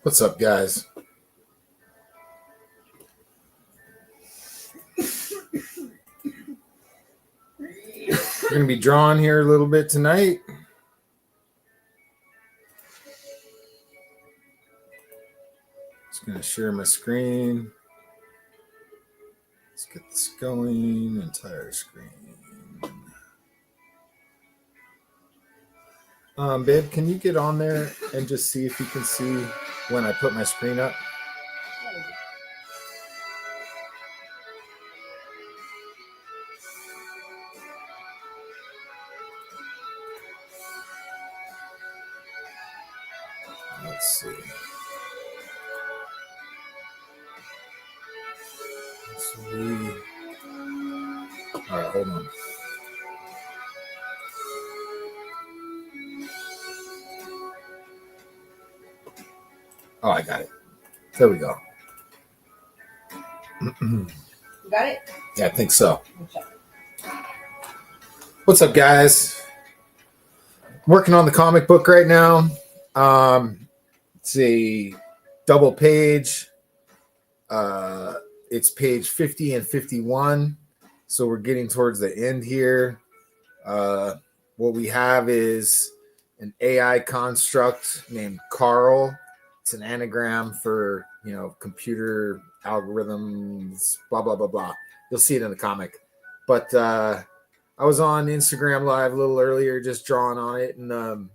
What's up, guys? We're going to be drawing here a little bit tonight. Just going to share my screen. Let's get this going. Entire screen. Babe, can you get on there and just see if you can see when I put my screen up? Let's see. All right, hold on. Oh, I got it. There we go. You got it? Yeah, I think so. What's up, guys? Working on the comic book right now. It's a double page. It's page 50 and 51. So we're getting towards the end here. What we have is an AI construct named Carl. It's an anagram for, computer algorithms, blah, blah, blah, blah. You'll see it in the comic. But I was on Instagram Live a little earlier just drawing on it, and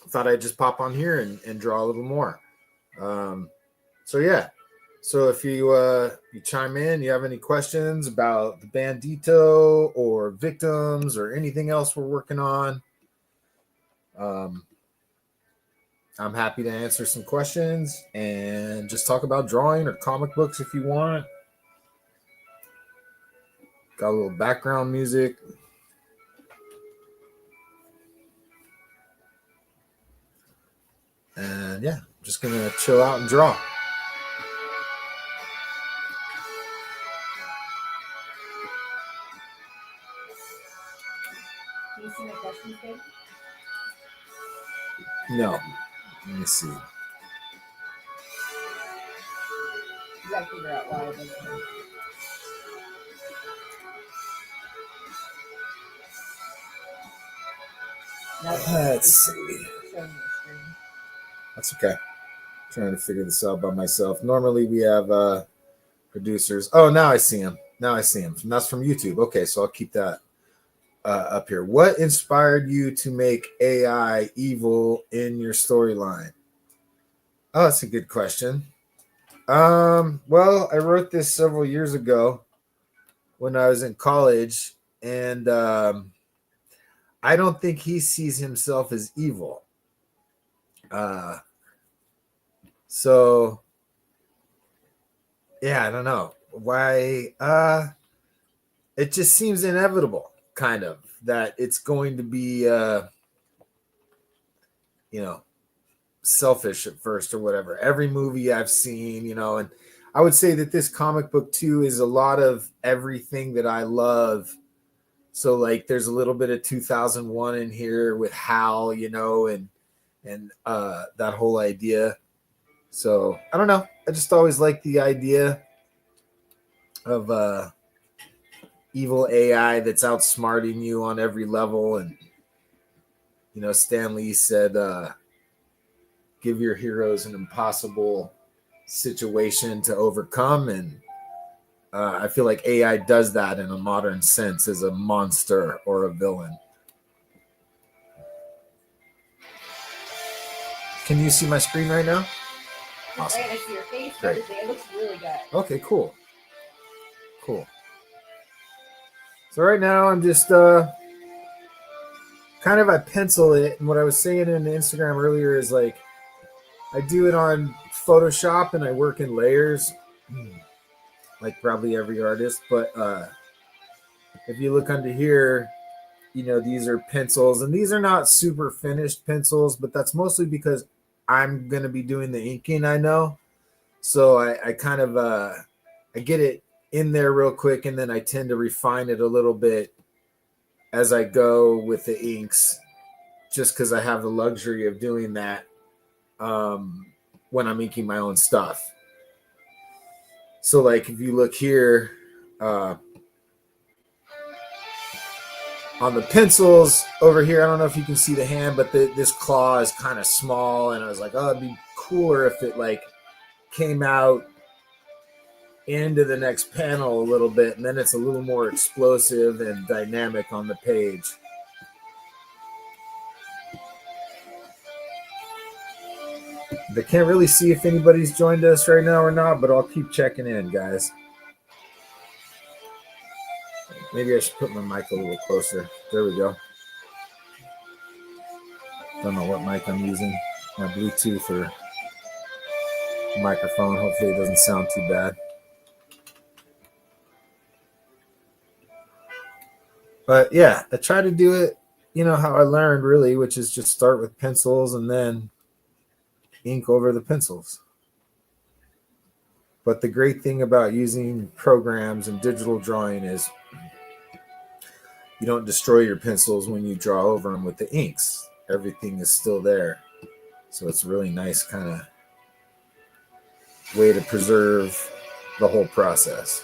thought I'd just pop on here and draw a little more. So if you chime in, you have any questions about the Bandito or Victims or anything else we're working on, I'm happy to answer some questions and just talk about drawing or comic books if you want. Got a little background music. And yeah, I'm just going to chill out and draw. Do you see my questions, babe? No. Let me see. You gotta figure out why it doesn't work. Let's see. That's okay. I'm trying to figure this out by myself. Normally we have producers. Oh, now I see him. That's from YouTube. Okay, so I'll keep that up here. What inspired you to make AI evil in your storyline? Oh, that's a good question. Well, I wrote this several years ago when I was in college, and I don't think he sees himself as evil. So yeah, I don't know why. It just seems inevitable, kind of, that it's going to be, selfish at first or whatever. Every movie I've seen, and I would say that this comic book too is a lot of everything that I love. So like there's a little bit of 2001 in here with Hal, and that whole idea. So I don't know. I just always like the idea of evil AI that's outsmarting you on every level. And Stan Lee said, give your heroes an impossible situation to overcome. And I feel like AI does that in a modern sense as a monster or a villain. Can you see my screen right now? Awesome. Right, I see your face. Great. It looks really good. Okay, cool. So right now I'm just I pencil it, and what I was saying in Instagram earlier is like I do it on Photoshop and I work in layers, like probably every artist. But if you look under here, these are pencils, and these are not super finished pencils, but that's mostly because I'm gonna be doing the inking. I know, so I kind of I get it in there real quick, and then I tend to refine it a little bit as I go with the inks, just because I have the luxury of doing that when I'm inking my own stuff. So like if you look here, on the pencils over here, I don't know if you can see the hand, but this claw is kind of small, and I was like, oh, it'd be cooler if it like came out into the next panel a little bit, and then it's a little more explosive and dynamic on the page. I can't really see if anybody's joined us right now or not, but I'll keep checking in, guys. Maybe I should put my mic a little closer. There we go. Don't know what mic I'm using. My Bluetooth or microphone. Hopefully it doesn't sound too bad. But yeah, I try to do it, how I learned really, which is just start with pencils and then ink over the pencils. But the great thing about using programs and digital drawing is you don't destroy your pencils when you draw over them with the inks. Everything is still there. So it's a really nice kind of way to preserve the whole process.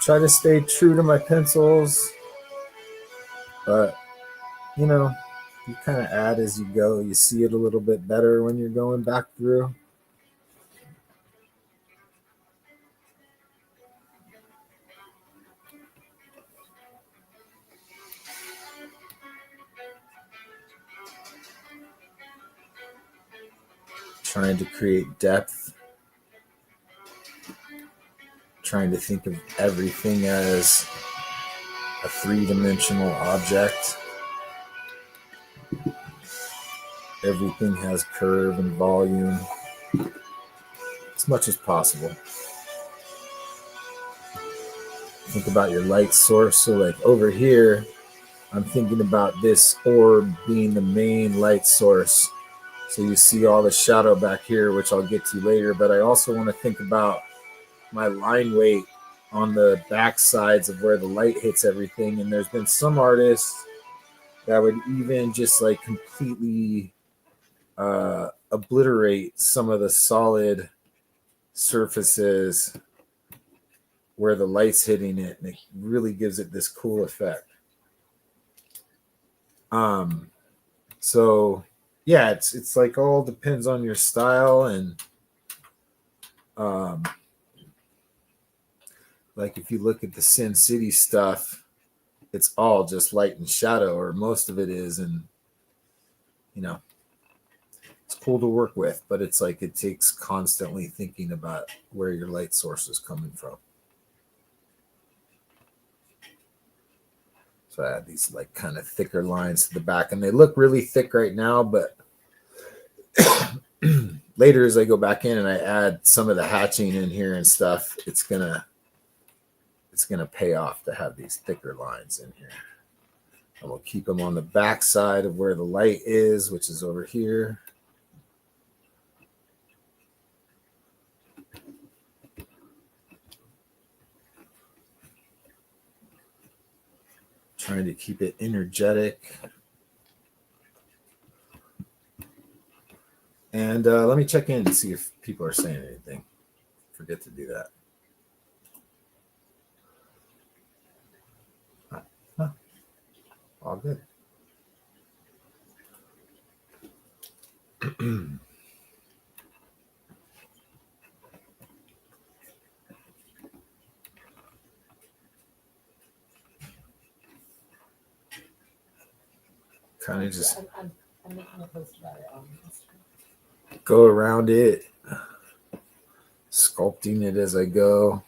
Try to stay true to my pencils, but you kind of add as you go. You see it a little bit better when you're going back through. Trying to create depth. Trying to think of everything as a three-dimensional object. Everything has curve and volume as much as possible. Think about your light source. So like over here, I'm thinking about this orb being the main light source. So you see all the shadow back here, which I'll get to later. But I also want to think about my line weight on the back sides of where the light hits everything. And there's been some artists that would even just like completely obliterate some of the solid surfaces where the light's hitting it, and it really gives it this cool effect. So yeah, it's like all depends on your style, and like if you look at the Sin City stuff, it's all just light and shadow, or most of it is, and it's cool to work with, but it's like it takes constantly thinking about where your light source is coming from. So I add these like kind of thicker lines to the back, and they look really thick right now, but later as I go back in and I add some of the hatching in here and stuff, it's gonna pay off to have these thicker lines in here. And we'll keep them on the back side of where the light is, which is over here. Trying to keep it energetic. And let me check in and see if people are saying anything. Forget to do that. Huh. All good. Kind of just I'm making a post about it on Instagram. Go around it, sculpting it as I go.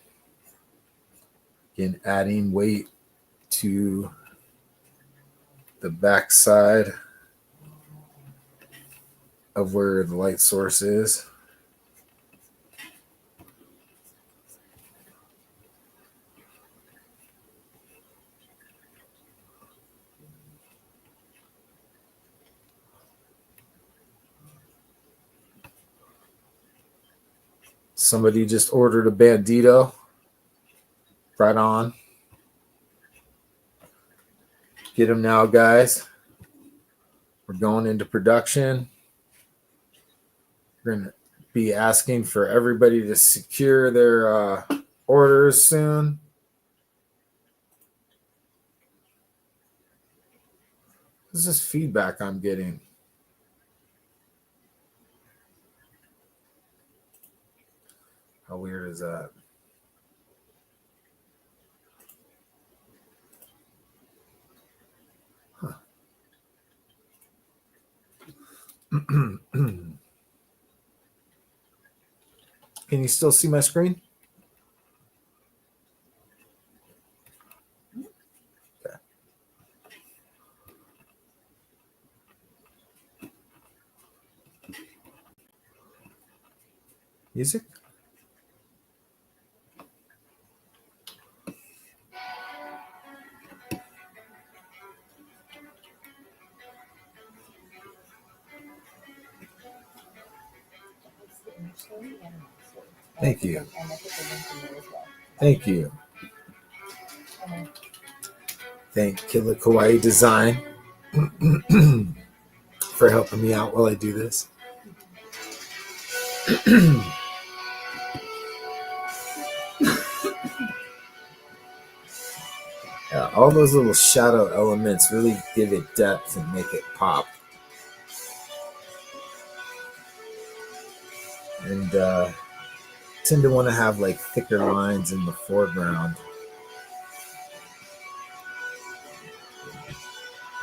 Again, adding weight to the back side of where the light source is. Somebody just ordered a bandito. Right on. Get them now, guys. We're going into production. We're going to be asking for everybody to secure their orders soon. What is this feedback I'm getting? How weird is that? Huh. Can you still see my screen? Okay. Music? Thank you. Thank you. Thank Killer Kawaii Design for helping me out while I do this. Yeah, all those little shadow elements really give it depth and make it pop. And tend to want to have like thicker lines in the foreground.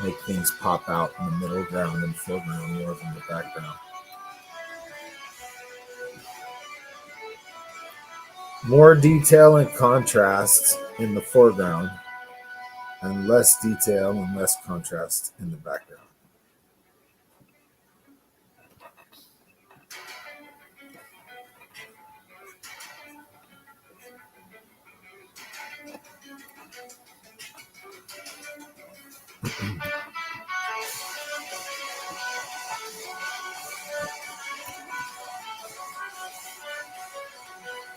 Make things pop out in the middle ground and foreground more than the background. More detail and contrast in the foreground, and less detail and less contrast in the background.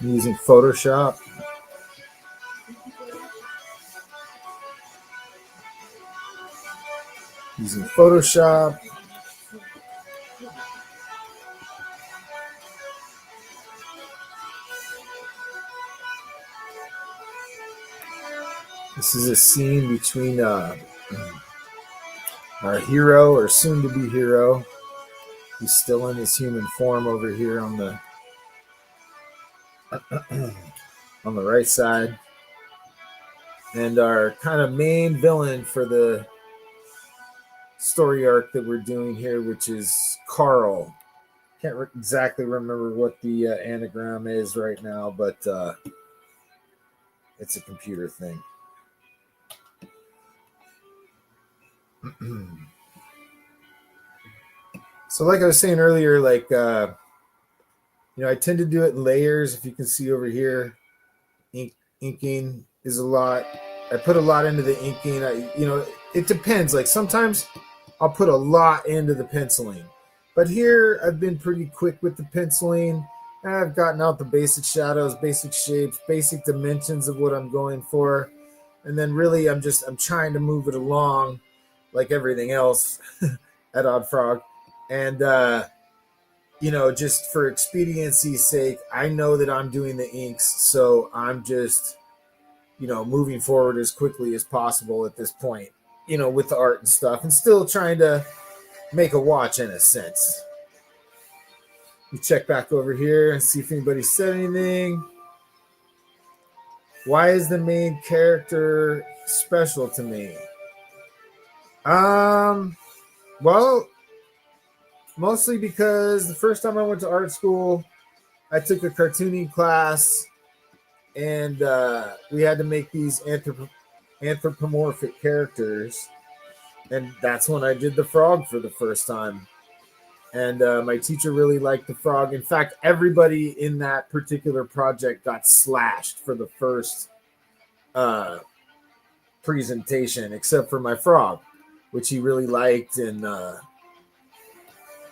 I'm using Photoshop. Using Photoshop. This is a scene between our hero, or soon-to-be hero. He's still in his human form over here on the on the right side, and our kind of main villain for the story arc that we're doing here, which is Carl. Can't exactly remember what the anagram is right now, but it's a computer thing. So like I was saying earlier, like I tend to do it in layers. If you can see over here, inking is a lot. I put a lot into the inking. It depends. Like sometimes I'll put a lot into the penciling, but here I've been pretty quick with the penciling. I've gotten out the basic shadows, basic shapes, basic dimensions of what I'm going for, and then really I'm trying to move it along like everything else at Oddfrog. And just for expediency's sake, I know that I'm doing the inks, so I'm just moving forward as quickly as possible at this point, with the art and stuff, and still trying to make a watch in a sense. We check back over here and see if anybody said anything. Why is the main character special to me? Well, mostly because the first time I went to art school, I took a cartooning class, and we had to make these anthropomorphic characters, and that's when I did the frog for the first time. And my teacher really liked the frog. In fact, everybody in that particular project got slashed for the first presentation, except for my frog, which he really liked. And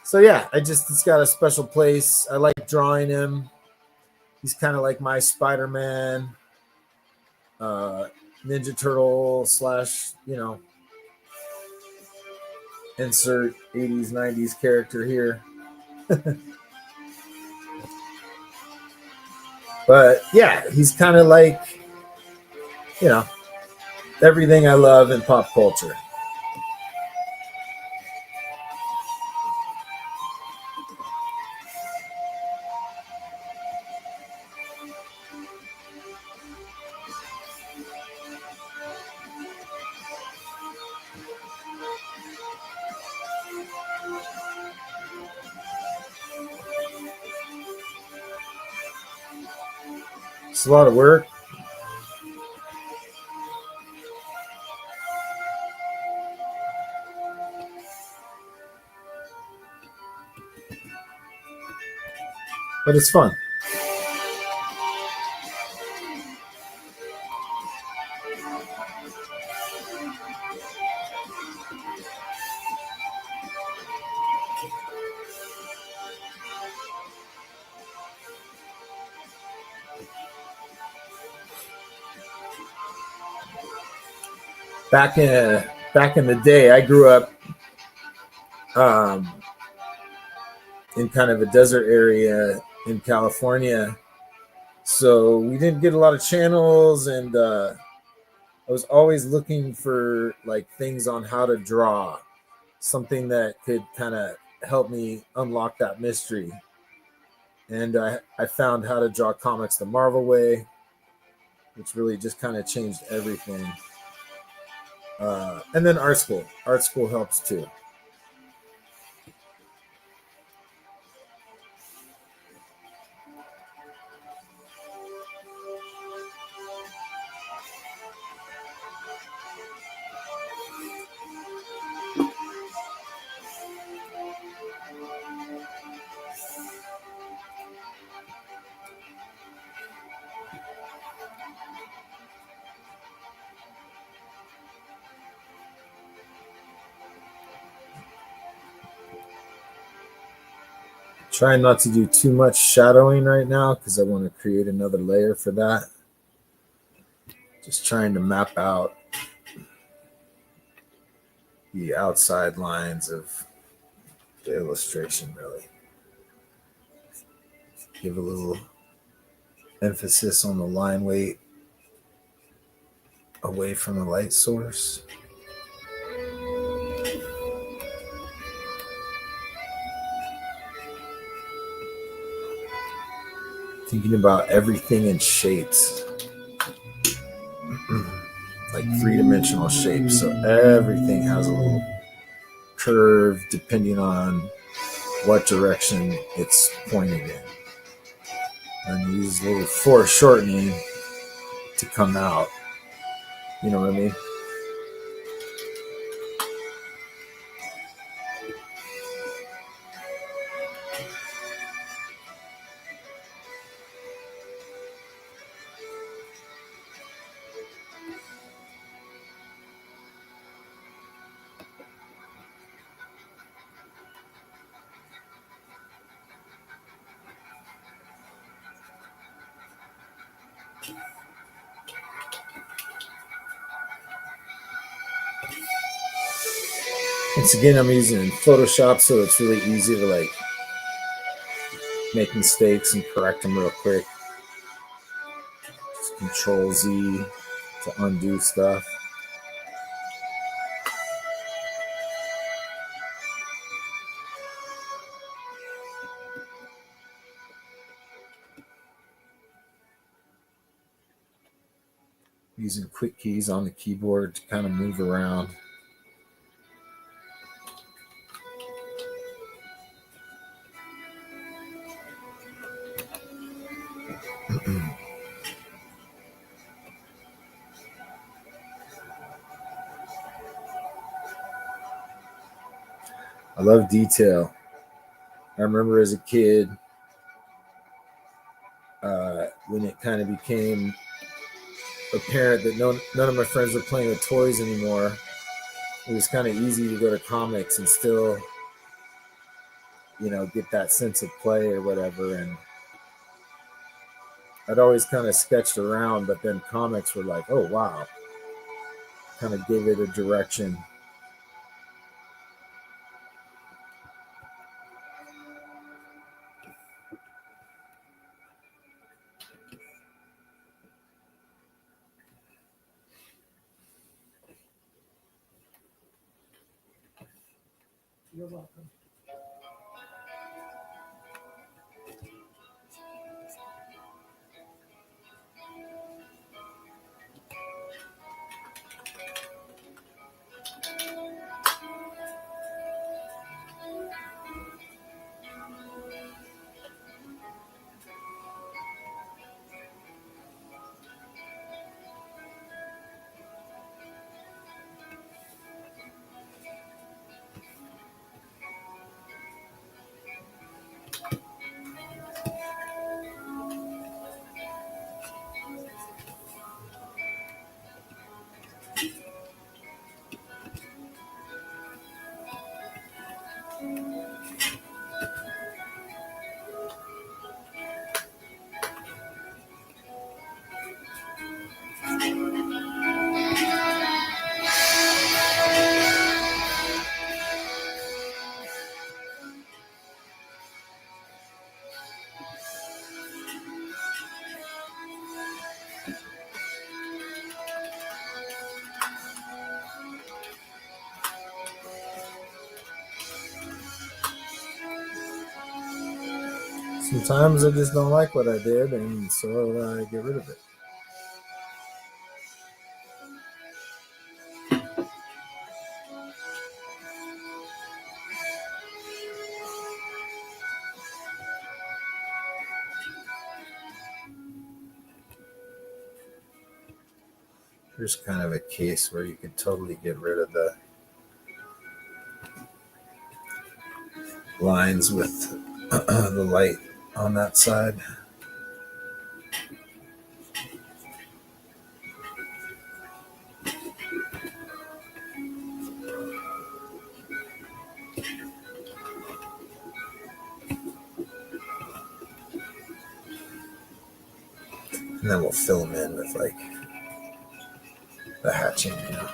so yeah, it's got a special place. I like drawing him. He's kind of like my Spider-Man, uh, Ninja Turtle slash, insert 80s, 90s character here. But yeah, he's kind of like, you know, everything I love in pop culture. It's a lot of work. But it's fun. Back in the day, I grew up um, in kind of a desert area in California, so we didn't get a lot of channels, and I was always looking for like things on how to draw, something that could kind of help me unlock that mystery. And I found how to draw comics the Marvel way, which really just kind of changed everything. And then art school. Art school helps too. Trying not to do too much shadowing right now because I want to create another layer for that. Just trying to map out the outside lines of the illustration, really. Give a little emphasis on the line weight away from the light source. Thinking about everything in shapes, like three-dimensional shapes. So everything has a little curve depending on what direction it's pointed in. And use a little foreshortening to come out. You know what I mean? Once again, I'm using Photoshop, so it's really easy to like make mistakes and correct them real quick. Just Control Z to undo stuff. Using quick keys on the keyboard to kind of move around. I love detail. I remember as a kid when it kind of became apparent that none of my friends were playing with toys anymore. It was kind of easy to go to comics and still, get that sense of play or whatever. And I'd always kind of sketched around, but then comics were like, oh wow, kind of gave it a direction. You're welcome. Sometimes I just don't like what I did, and so I get rid of it. Here's kind of a case where you could totally get rid of the lines with the light on that side. And then we'll fill them in with like the hatching, you know.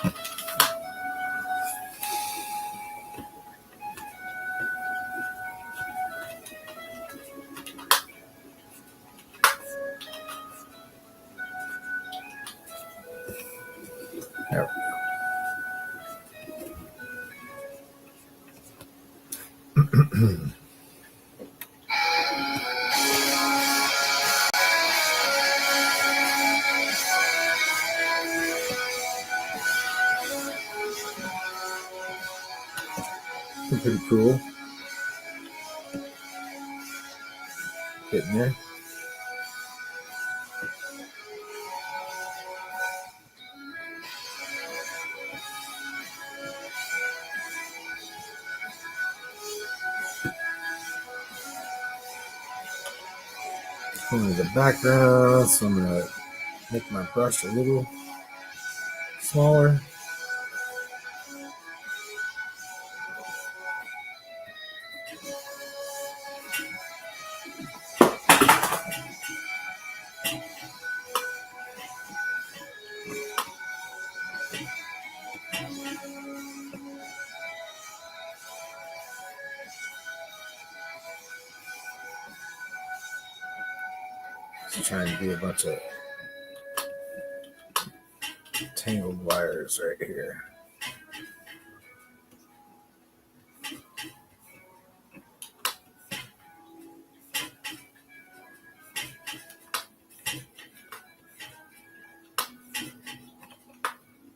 There we go. Pretty cool. Getting there. Only the background, so I'm gonna make my brush a little smaller. Just trying to do a bunch of tangled wires right here.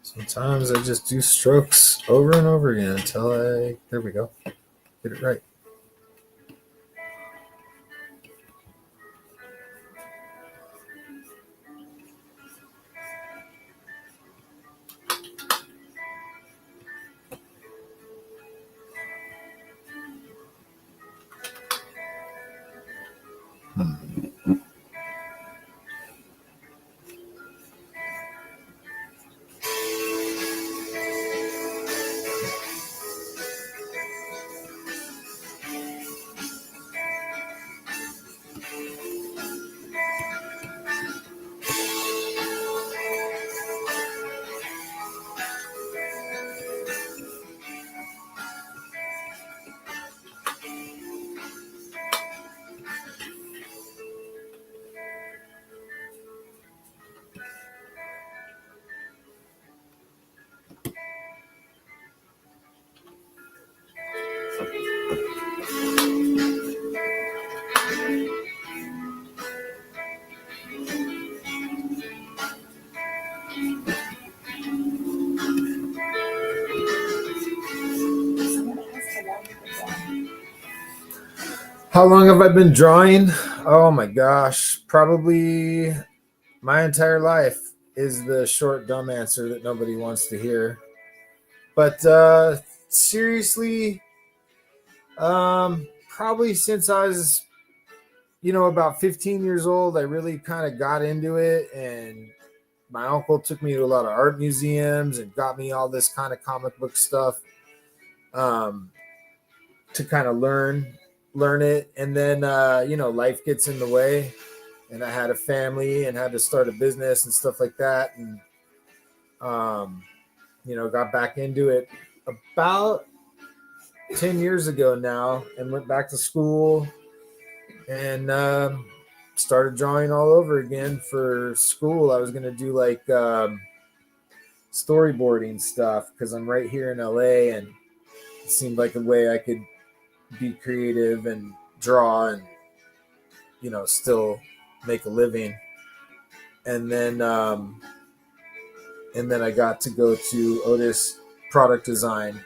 Sometimes I just do strokes over and over again until there we go, get it right. How long have I been drawing? Oh my gosh, probably my entire life is the short, dumb answer that nobody wants to hear. But seriously, probably since I was, about 15 years old, I really kind of got into it. And my uncle took me to a lot of art museums and got me all this kind of comic book stuff um, to kind of learn it. And then, life gets in the way. And I had a family and had to start a business and stuff like that. And, got back into it about 10 years ago now and went back to school and started drawing all over again for school. I was going to do like storyboarding stuff because I'm right here in LA, and it seemed like a way I could be creative and draw and, still make a living. And then I got to go to Otis Product Design,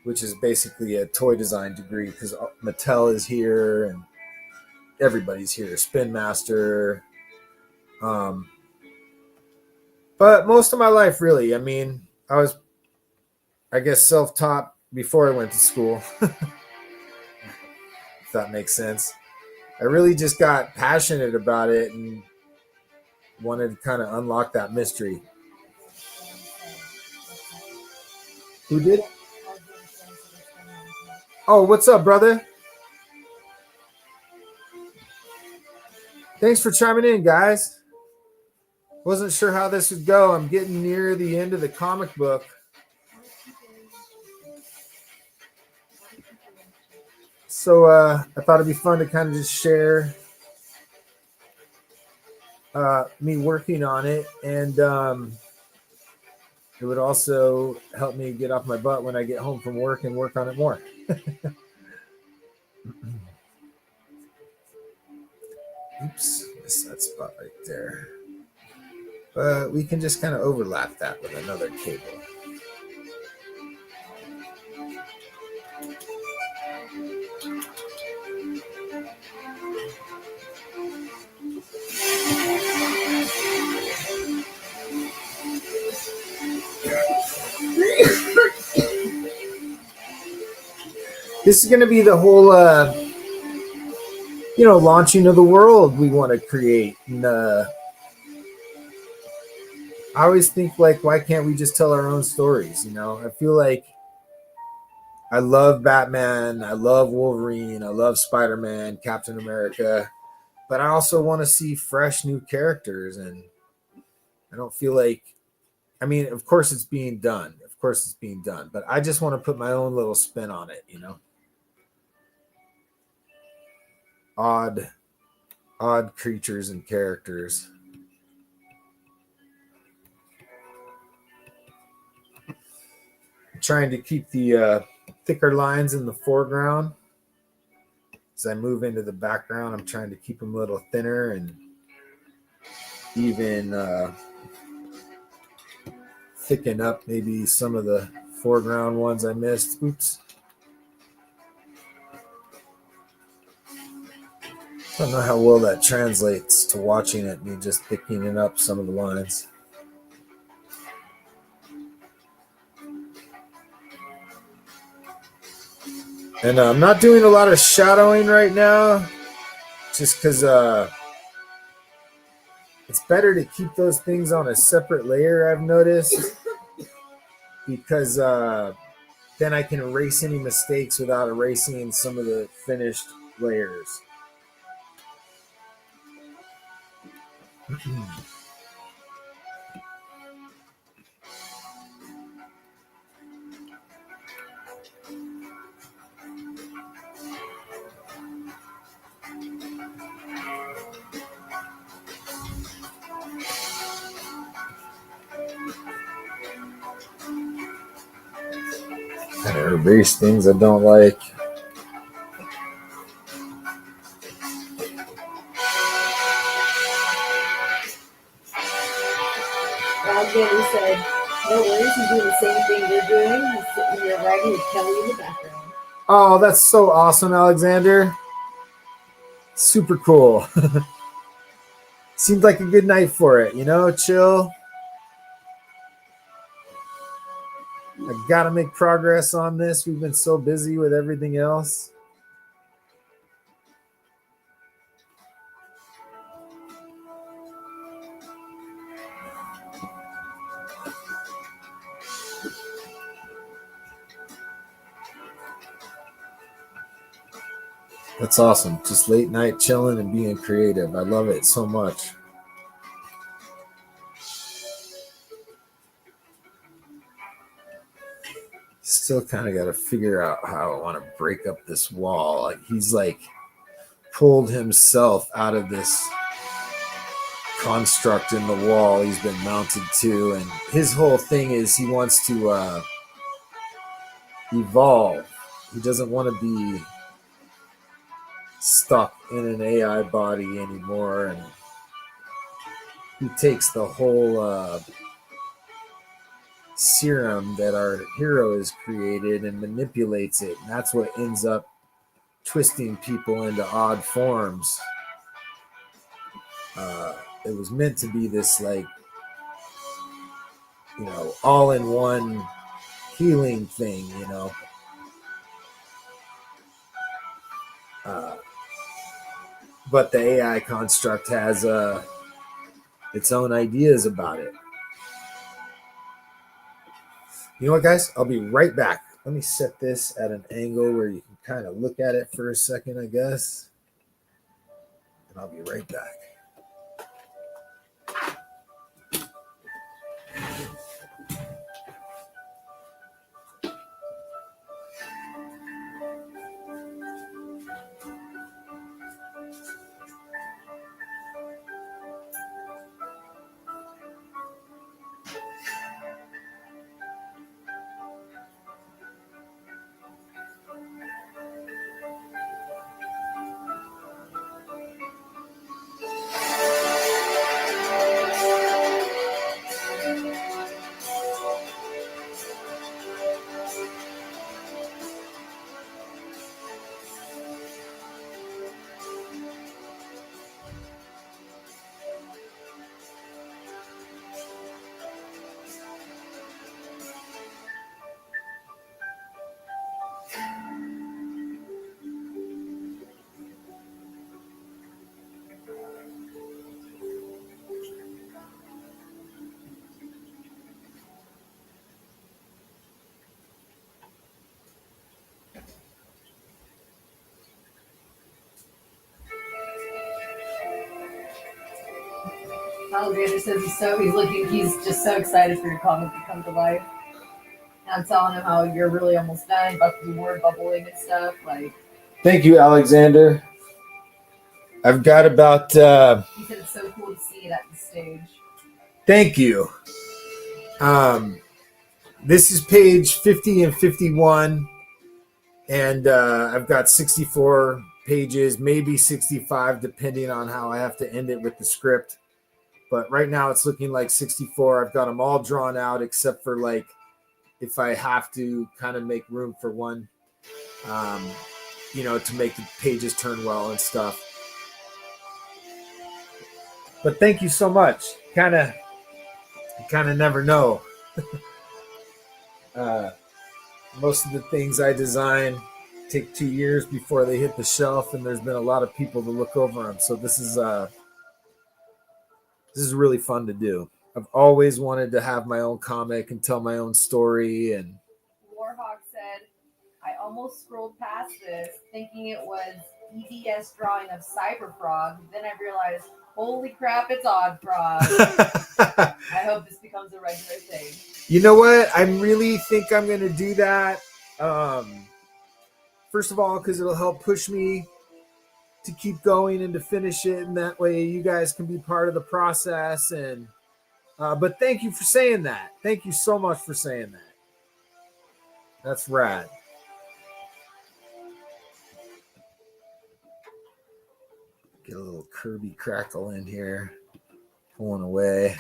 which is basically a toy design degree because Mattel is here and everybody's here, Spin Master. But most of my life, really, I mean, I was, I guess, self-taught before I went to school, if that makes sense. I really just got passionate about it and wanted to kind of unlock that mystery. Who did? Oh, what's up, brother? Thanks for chiming in, guys. Wasn't sure how this would go. I'm getting near the end of the comic book. So I thought it'd be fun to kind of just share me working on it. And it would also help me get off my butt when I get home from work and work on it more. Oops, missed that spot right there. But we can just kind of overlap that with another cable. This is going to be the whole, launching of the world we want to create. And I always think, like, why can't we just tell our own stories? I feel like I love Batman, I love Wolverine, I love Spider-Man, Captain America, but I also want to see fresh new characters. And I don't feel like, of course it's being done. Of course it's being done, but I just want to put my own little spin on it, Odd creatures and characters. I'm trying to keep the thicker lines in the foreground. As I move into the background, I'm trying to keep them a little thinner and even thicken up maybe some of the foreground ones I missed. Oops. I don't know how well that translates to watching it, me just thickening up some of the lines. And I'm not doing a lot of shadowing right now, just because it's better to keep those things on a separate layer, I've noticed, because then I can erase any mistakes without erasing some of the finished layers. Kind of erase things I don't like. Alexander said, no worries, he's doing the same thing you're doing. He's sitting here writing with Kelly in the background. Oh, that's so awesome, Alexander. Super cool. Seemed like a good night for it, chill. I gotta make progress on this. We've been so busy with everything else. That's awesome. Just late night chilling and being creative. I love it so much. Still kind of got to figure out how I want to break up this wall. Like he's like pulled himself out of this construct in the wall he's been mounted to, and his whole thing is he wants to evolve. He doesn't want to be stuck in an AI body anymore, and he takes the whole serum that our hero has created and manipulates it, and that's what ends up twisting people into odd forms. It was meant to be this like all-in-one healing thing, but the AI construct has its own ideas about it. You know what, guys? I'll be right back. Let me set this at an angle where you can kind of look at it for a second, I guess. And I'll be right back. Alexander says he's just so excited for your comic to come to life. And I'm telling him how you're really almost done, about to do word bubbling and stuff. Like, thank you, Alexander. I've got about he said it's so cool to see it at the stage. Thank you. This is page 50 and 51, and I've got 64 pages, maybe 65, depending on how I have to end it with the script. But right now it's looking like 64. I've got them all drawn out except for like if I have to kind of make room for one, to make the pages turn well and stuff. But thank you so much. Kind of never know. Most of the things I design take 2 years before they hit the shelf, and there's been a lot of people to look over them. So this is really fun to do. I've always wanted to have my own comic and tell my own story. And Warhawk said, I almost scrolled past this thinking it was EDS drawing of Cyberfrog. Then I realized, holy crap, it's Oddfrog. I hope this becomes a regular thing. You know what? I really think I'm going to do that. First of all, because it'll help push me to keep going and to finish it. And that way you guys can be part of the process. And but thank you for saying that. Thank you so much for saying that. That's rad. Get a little Kirby crackle in here. Pulling away.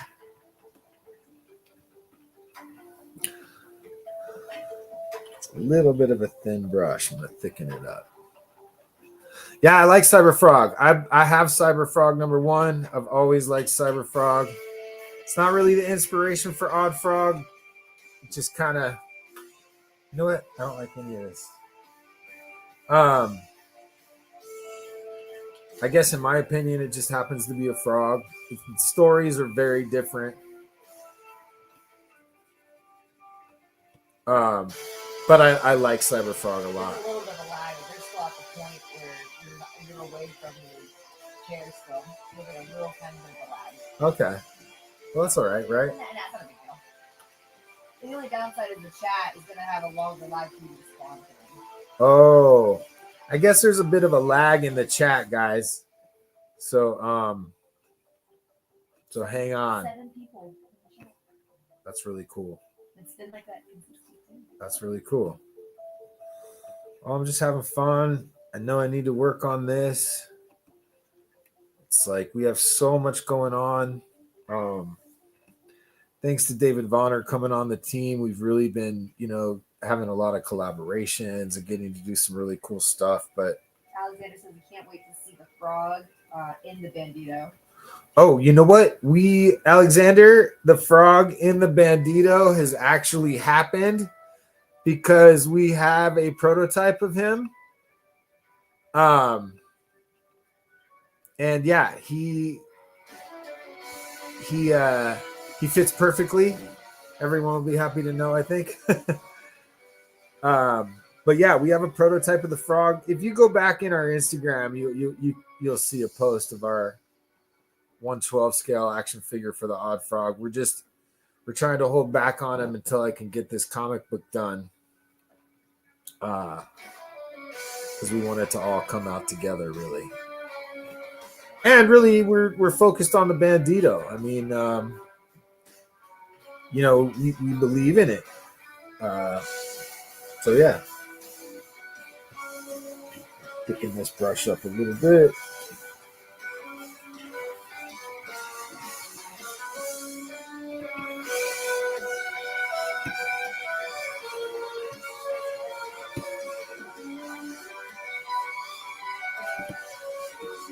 A little bit of a thin brush. I'm going to thicken it up. Yeah, I like Cyberfrog. I have Cyberfrog #1. I've always liked Cyberfrog. It's not really the inspiration for Oddfrog. It just kind of, you know what? I don't like any of this. I guess in my opinion, it just happens to be a frog. The stories are very different. But I like Cyberfrog a lot. There's a little bit of a lag. They're still at the point where you're away from the chair still. There's a little kind of a lag. Okay. Well, that's all right, right? And that's not a big deal. The only downside is the chat is going to have a longer lag for you to respond to them. Oh, I guess there's a bit of a lag in the chat, guys. So hang on. 7 people. That's really cool. It's been like that consistently. That's really cool. Well, I'm just having fun. I know I need to work on this. It's like we have so much going on. Thanks to David Vonner coming on the team, we've really been, having a lot of collaborations and getting to do some really cool stuff. But Alexander says we can't wait to see the frog in the Bandito. Oh, you know what? Alexander, the frog in the Bandito has actually happened because we have a prototype of him. And yeah, he fits perfectly. Everyone will be happy to know, I think. But yeah, we have a prototype of the frog. If you go back in our Instagram, you'll see a post of our 1/12 scale action figure for the Oddfrog. We're trying to hold back on him until I can get this comic book done. Because we want it to all come out together, really. And really, we're focused on the Bandito. I mean, we believe in it. So yeah, picking this brush up a little bit.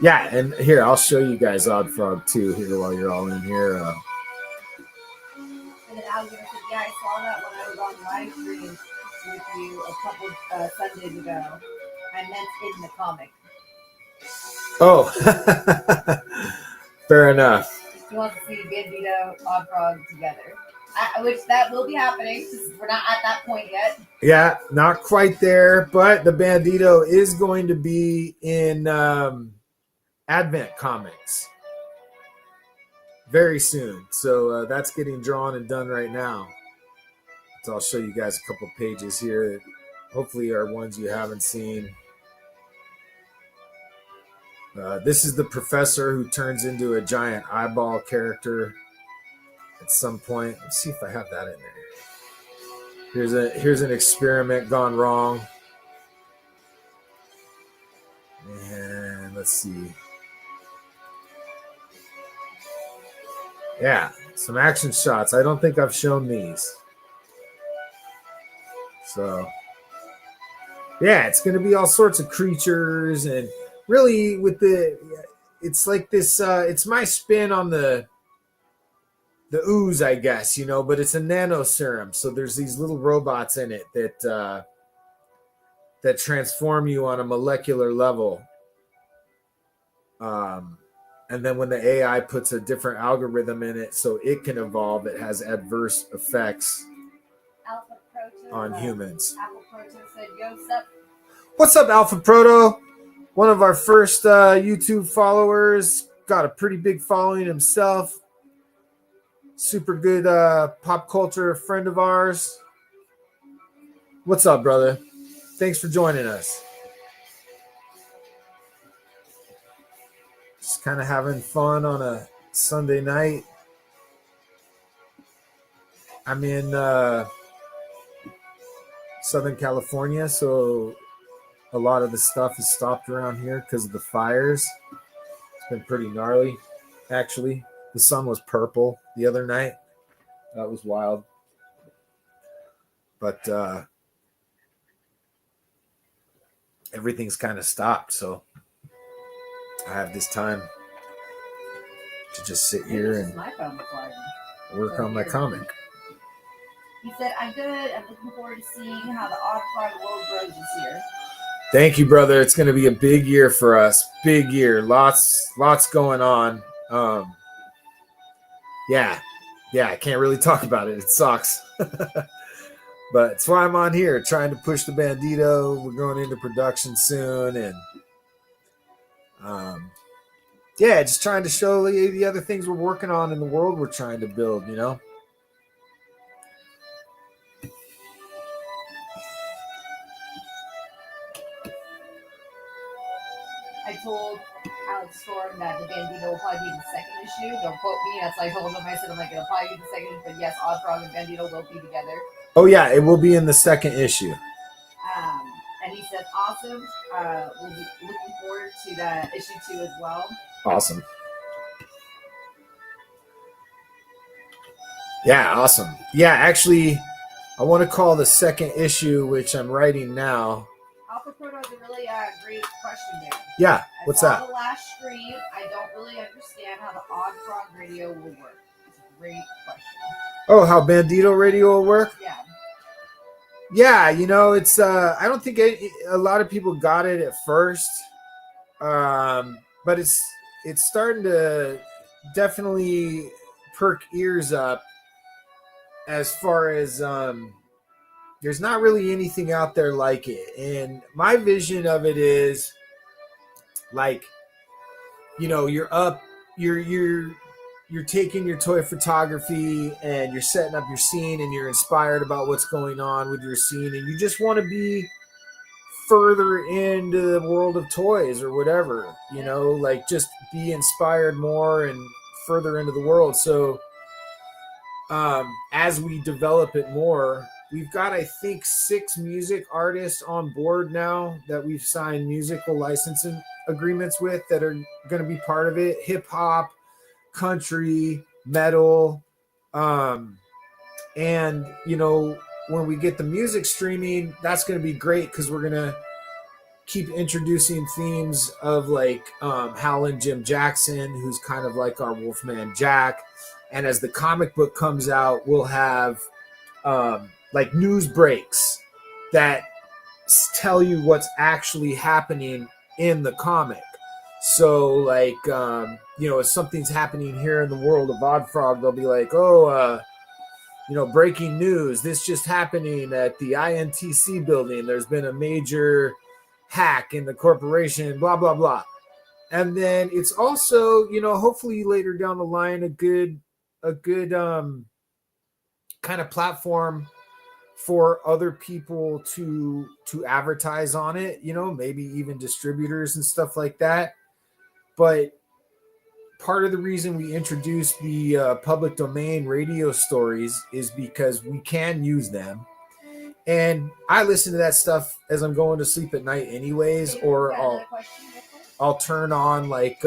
Yeah, and here, I'll show you guys Oddfrog too here while you're all in here. And then Alexander said, yeah, I saw that when I was on live stream with you a couple Sundays ago. I meant in the comic. Oh, fair enough. He wants to see Bandito, Oddfrog together. Which that will be happening. We're not at that point yet. Yeah, not quite there, but the Bandito is going to be in Advent Comics very soon. So that's getting drawn and done right now. So I'll show you guys a couple pages here. Hopefully are ones you haven't seen. This is the professor who turns into a giant eyeball character at some point. Let's see if I have that in there. Here's an experiment gone wrong. And let's see. Yeah, some action shots. I don't think I've shown these. So, yeah, it's going to be all sorts of creatures. And really, it's like this, it's my spin on the ooze, I guess, but it's a nano serum. So there's these little robots in it that transform you on a molecular level. And then when the AI puts a different algorithm in it so it can evolve, it has adverse effects on humans. Alpha Proto said, yo, sup? What's up, Alpha Proto? One of our first YouTube followers. Got a pretty big following himself. Super good pop culture friend of ours. What's up, brother? Thanks for joining us. Just kind of having fun on a Sunday night. I'm in Southern California, so a lot of the stuff is stopped around here because of the fires. It's been pretty gnarly, actually. The sun was purple the other night. That was wild. But everything's kind of stopped. So I have this time to just sit here and work on my comic. He said, I'm good. I'm looking forward to seeing how the Oddfrog world grows this year. Thank you, brother. It's going to be a big year for us. Big year. Lots going on. Yeah, I can't really talk about it. It sucks. But it's why I'm on here, trying to push the Bandito. We're going into production soon. And yeah, just trying to show the other things we're working on in the world we're trying to build, you know? I told Alex Storm that the Bandito will probably be the second issue. Don't quote me. That's like I told him. I said, I'm like, it'll probably be the second issue. But yes, Oddfrog and Bandito will be together. Oh, yeah, it will be in the second issue. And he said, awesome. We'll be looking forward to that issue 2 as well. Awesome. Yeah, awesome. Yeah, actually, I want to call the second issue, which I'm writing now. Alpha Proto is a really great question there. Yeah, what's that? I saw the last stream. I don't really understand how the Oddfrog radio will work. It's a great question. Oh, how Bandito radio will work? Yeah. Yeah, you know, it's I don't think a lot of people got it at first, but it's starting to definitely perk ears up as far as there's not really anything out there like it. And my vision of it is like, you know, you're taking your toy photography and you're setting up your scene and you're inspired about what's going on with your scene and you just want to be further into the world of toys or whatever, you know, like just be inspired more and further into the world. So as we develop it more, we've got, I think, 6 music artists on board now that we've signed musical licensing agreements with that are going to be part of it. Hip hop, country, metal, and you know, when we get the music streaming, that's going to be great because we're going to keep introducing themes of like Howlin' Jim Jackson, who's kind of like our Wolfman Jack. And as the comic book comes out, we'll have like news breaks that tell you what's actually happening in the comic. So like, you know, if something's happening here in the world of Oddfrog, they'll be like, oh, you know, breaking news. This just happening at the INTC building. There's been a major hack in the corporation, blah, blah, blah. And then it's also, you know, hopefully later down the line, a good kind of platform for other people to advertise on it, you know, maybe even distributors and stuff like that. But part of the reason we introduced the public domain radio stories is because we can use them. And I listen to that stuff as I'm going to sleep at night anyways, or I'll turn on like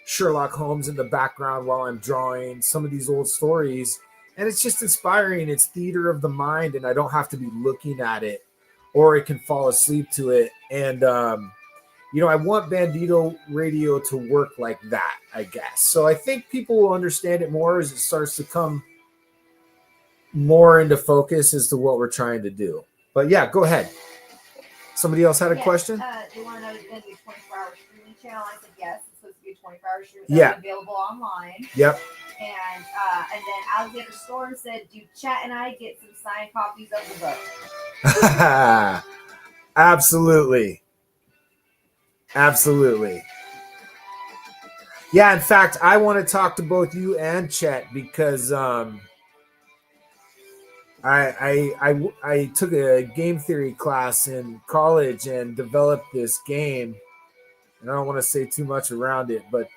Sherlock Holmes in the background while I'm drawing some of these old stories. And it's just inspiring. It's theater of the mind, and I don't have to be looking at it, or I can fall asleep to it. And, you know, I want Bandito Radio to work like that, I guess. So I think people will understand it more as it starts to come more into focus as to what we're trying to do. But yeah, go ahead. Somebody else had a question? They want to know if it's going to be a 24-hour streaming channel. I said yes. It's supposed to be a 24-hour streaming channel available online. Yep. And then Alexander Storm said, do Chat and I get some signed copies of the book? Absolutely. Yeah, in fact, I want to talk to both you and Chet because I took a game theory class in college and developed this game. And I don't want to say too much around it, but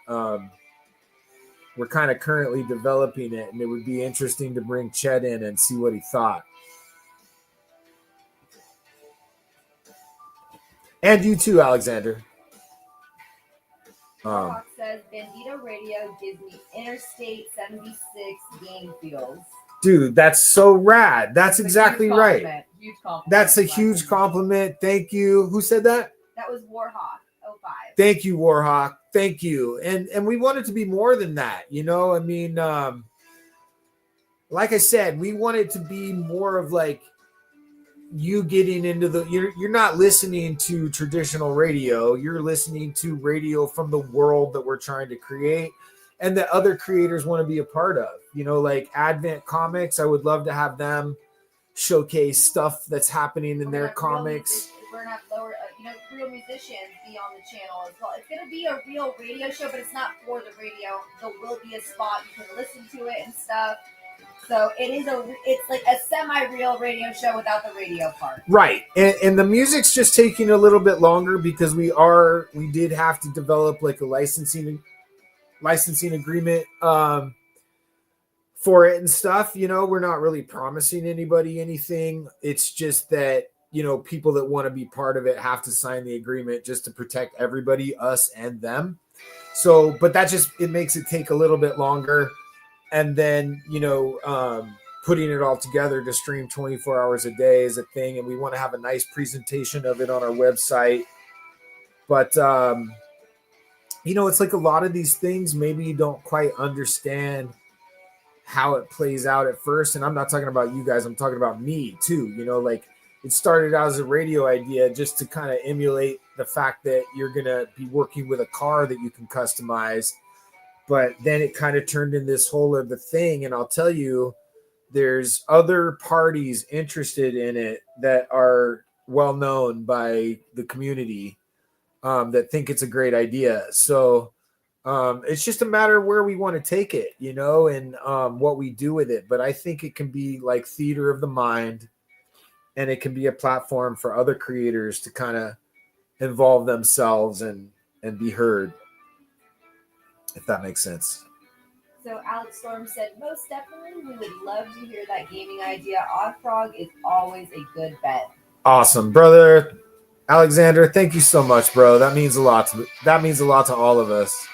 we're kind of currently developing it, and it would be interesting to bring Chet in and see what he thought. And you too, Alexander. Fox says Bandito Radio gives me Interstate 76 game feels. Dude, that's so rad. That's exactly right. Huge compliment. That's a huge compliment. Thank you. Who said that? That was Warhawk 05. Thank you, Warhawk. Thank you. And we want it to be more than that. You know, I mean, like I said, we want it to be more of like you getting into you're not listening to traditional radio. You're listening to radio from the world that we're trying to create and that other creators want to be a part of. You know, like Advent Comics, I would love to have them showcase stuff that's happening in their comics. We're gonna have real musicians be on the channel as well. It's gonna be a real radio show, but it's not for the radio. There will be a spot you can listen to it and stuff. So it's like a semi-real radio show without the radio part. Right. And the music's just taking a little bit longer because we did have to develop like a licensing agreement for it and stuff. You know, we're not really promising anybody anything. It's just that, you know, people that want to be part of it have to sign the agreement just to protect everybody, us and them. So, but that just, it makes it take a little bit longer. And then, you know, putting it all together to stream 24 hours a day is a thing. And we want to have a nice presentation of it on our website. But, you know, it's like a lot of these things, maybe you don't quite understand how it plays out at first. And I'm not talking about you guys, I'm talking about me too. You know, like it started out as a radio idea just to kind of emulate the fact that you're going to be working with a car that you can customize. But then it kind of turned in this whole other thing. And I'll tell you, there's other parties interested in it that are well known by the community that think it's a great idea. So it's just a matter of where we want to take it, you know, and what we do with it. But I think it can be like theater of the mind, and it can be a platform for other creators to kind of involve themselves and be heard. If that makes sense. So Alex Storm said, most definitely, we would love to hear that gaming idea. Oddfrog is always a good bet. Awesome, brother. Alexander, thank you so much, bro. That means a lot to all of us.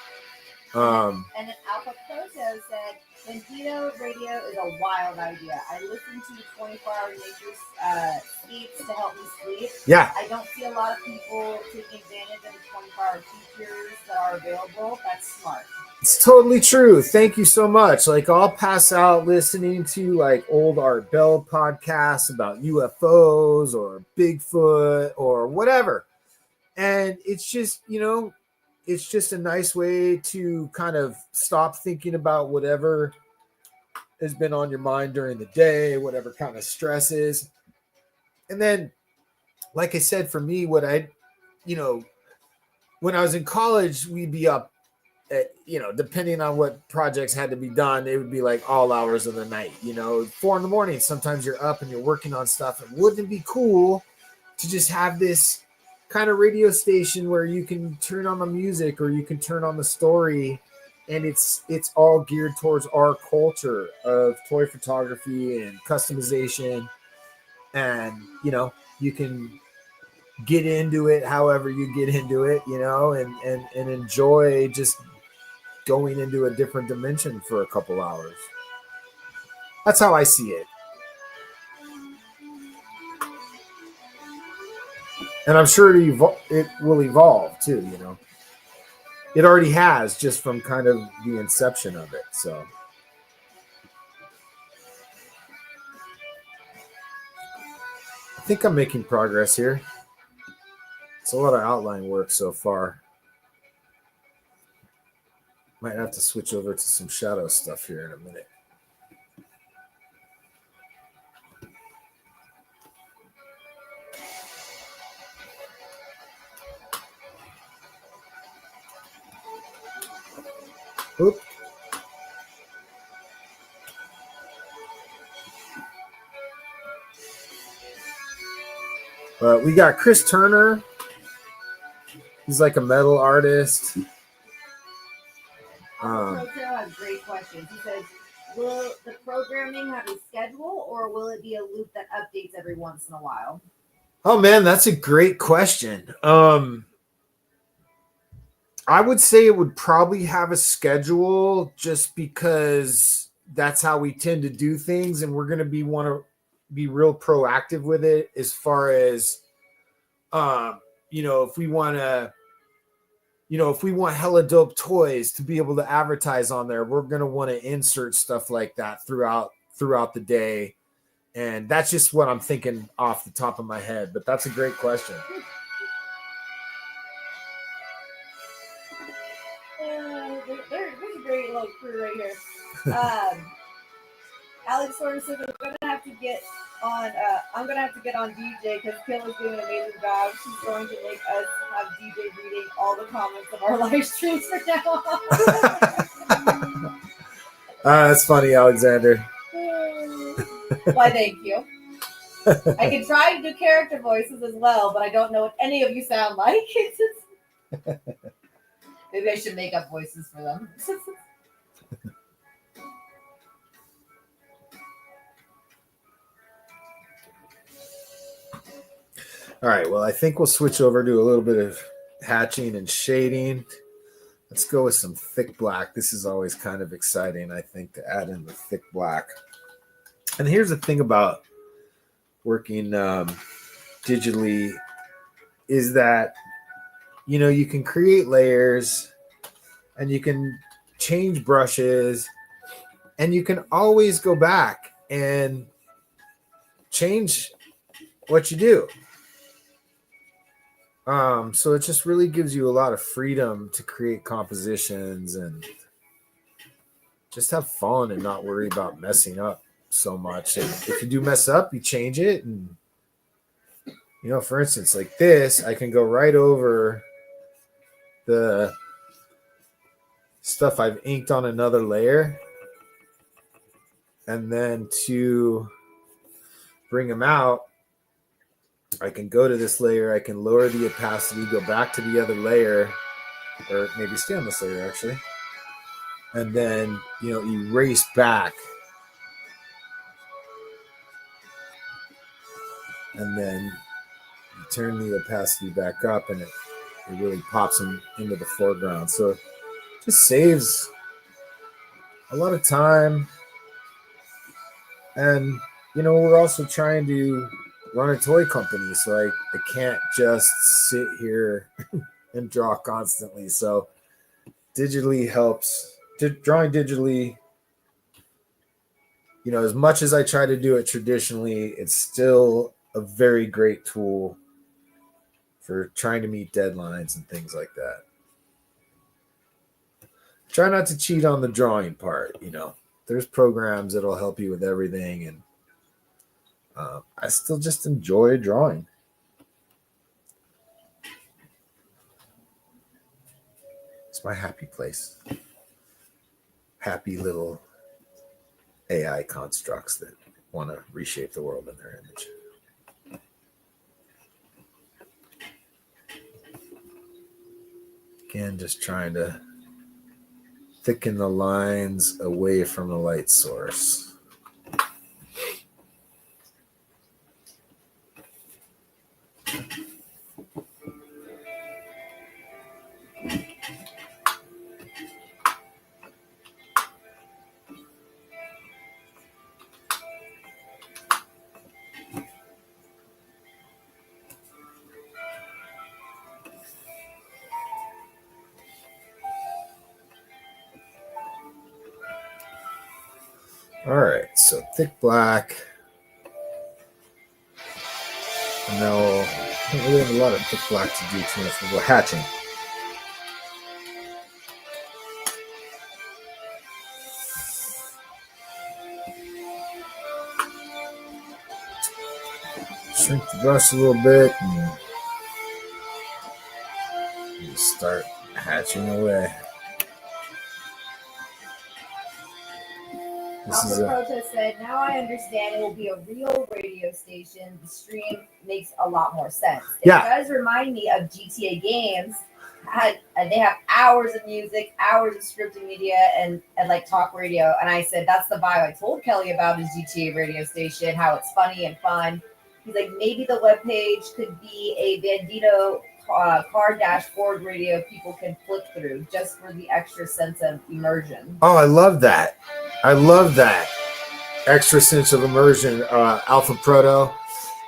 And then Alpha Proto said, Bandito Radio is a wild idea. I listen to 24-hour nature speaks to help me sleep. Yeah. I don't see a lot of people taking advantage of the 24-hour features that are available. That's smart. It's totally true. Thank you so much. Like, I'll pass out listening to like old Art Bell podcasts about UFOs or Bigfoot or whatever. And it's just, you know, it's just a nice way to kind of stop thinking about whatever has been on your mind during the day, whatever kind of stress is. And then, like I said, for me, when I was in college, we'd be up at, you know, depending on what projects had to be done, it would be like all hours of the night, you know, 4 a.m. Sometimes you're up and you're working on stuff. And wouldn't it be cool to just have this kind of radio station where you can turn on the music or you can turn on the story, and it's all geared towards our culture of toy photography and customization, and you know, you can get into it however you get into it, you know, and enjoy just going into a different dimension for a couple hours. That's how I see it. And I'm sure it will evolve too, you know. It already has, just from kind of the inception of it. So I think I'm making progress here. It's a lot of outline work so far. Might have to switch over to some shadow stuff here in a minute. Oop. We got Chris Turner. He's like a metal artist. Proto has great questions. He says, will the programming have a schedule, or will it be a loop that updates every once in a while? Oh man, that's a great question. I would say it would probably have a schedule, just because that's how we tend to do things, and we're going to be real proactive with it as far as, if we want to, if we want hella dope toys to be able to advertise on there, we're going to want to insert stuff like that throughout the day. And that's just what I'm thinking off the top of my head. But that's a great question. There's a great little crew right here. Alex sort of said I'm gonna have to get on DJ because Kill is doing an amazing job. She's going to make us have DJ reading all the comments of our live streams from now on. That's funny, Alexander. Why, thank you. I can try to do character voices as well, but I don't know what any of you sound like. Maybe I should make up voices for them. All right, well, I think we'll switch over to a little bit of hatching and shading. Let's go with some thick black. This is always kind of exciting, I think, to add in the thick black. And here's the thing about working digitally is that, you can create layers and you can change brushes and you can always go back and change what you do. So it just really gives you a lot of freedom to create compositions and just have fun and not worry about messing up so much. And if you do mess up, you change it. And, for instance, like this, I can go right over the stuff I've inked on another layer. And then to bring them out, I can go to this layer, I can lower the opacity, go back to the other layer, or maybe stay on this layer actually, and then, erase back. And then you turn the opacity back up and it really pops them into the foreground. So it just saves a lot of time. And, we're also trying to run a toy company, so I can't just sit here and draw constantly. So digitally helps. Drawing digitally, as much as I try to do it traditionally, it's still a very great tool for trying to meet deadlines and things like that. Try not to cheat on the drawing part. There's programs that'll help you with everything, and I still just enjoy drawing. It's my happy place. Happy little AI constructs that want to reshape the world in their image. Again, just trying to thicken the lines away from the light source. All right, so thick black. And now I don't really have a lot of thick black to do too much. We'll go hatching. Shrink the brush a little bit and just start hatching away. Alpha Protest said, now I understand it will be a real radio station. The stream makes a lot more sense. It does remind me of GTA games. They have hours of music, hours of scripted media, and like talk radio. And I said, that's the vibe I told Kelly about his GTA radio station, how it's funny and fun. He's like, maybe the webpage could be a Bandito car dashboard radio people can flip through just for the extra sense of immersion. Oh, I love that. I love that. extra sense of immersion, Alpha Proto.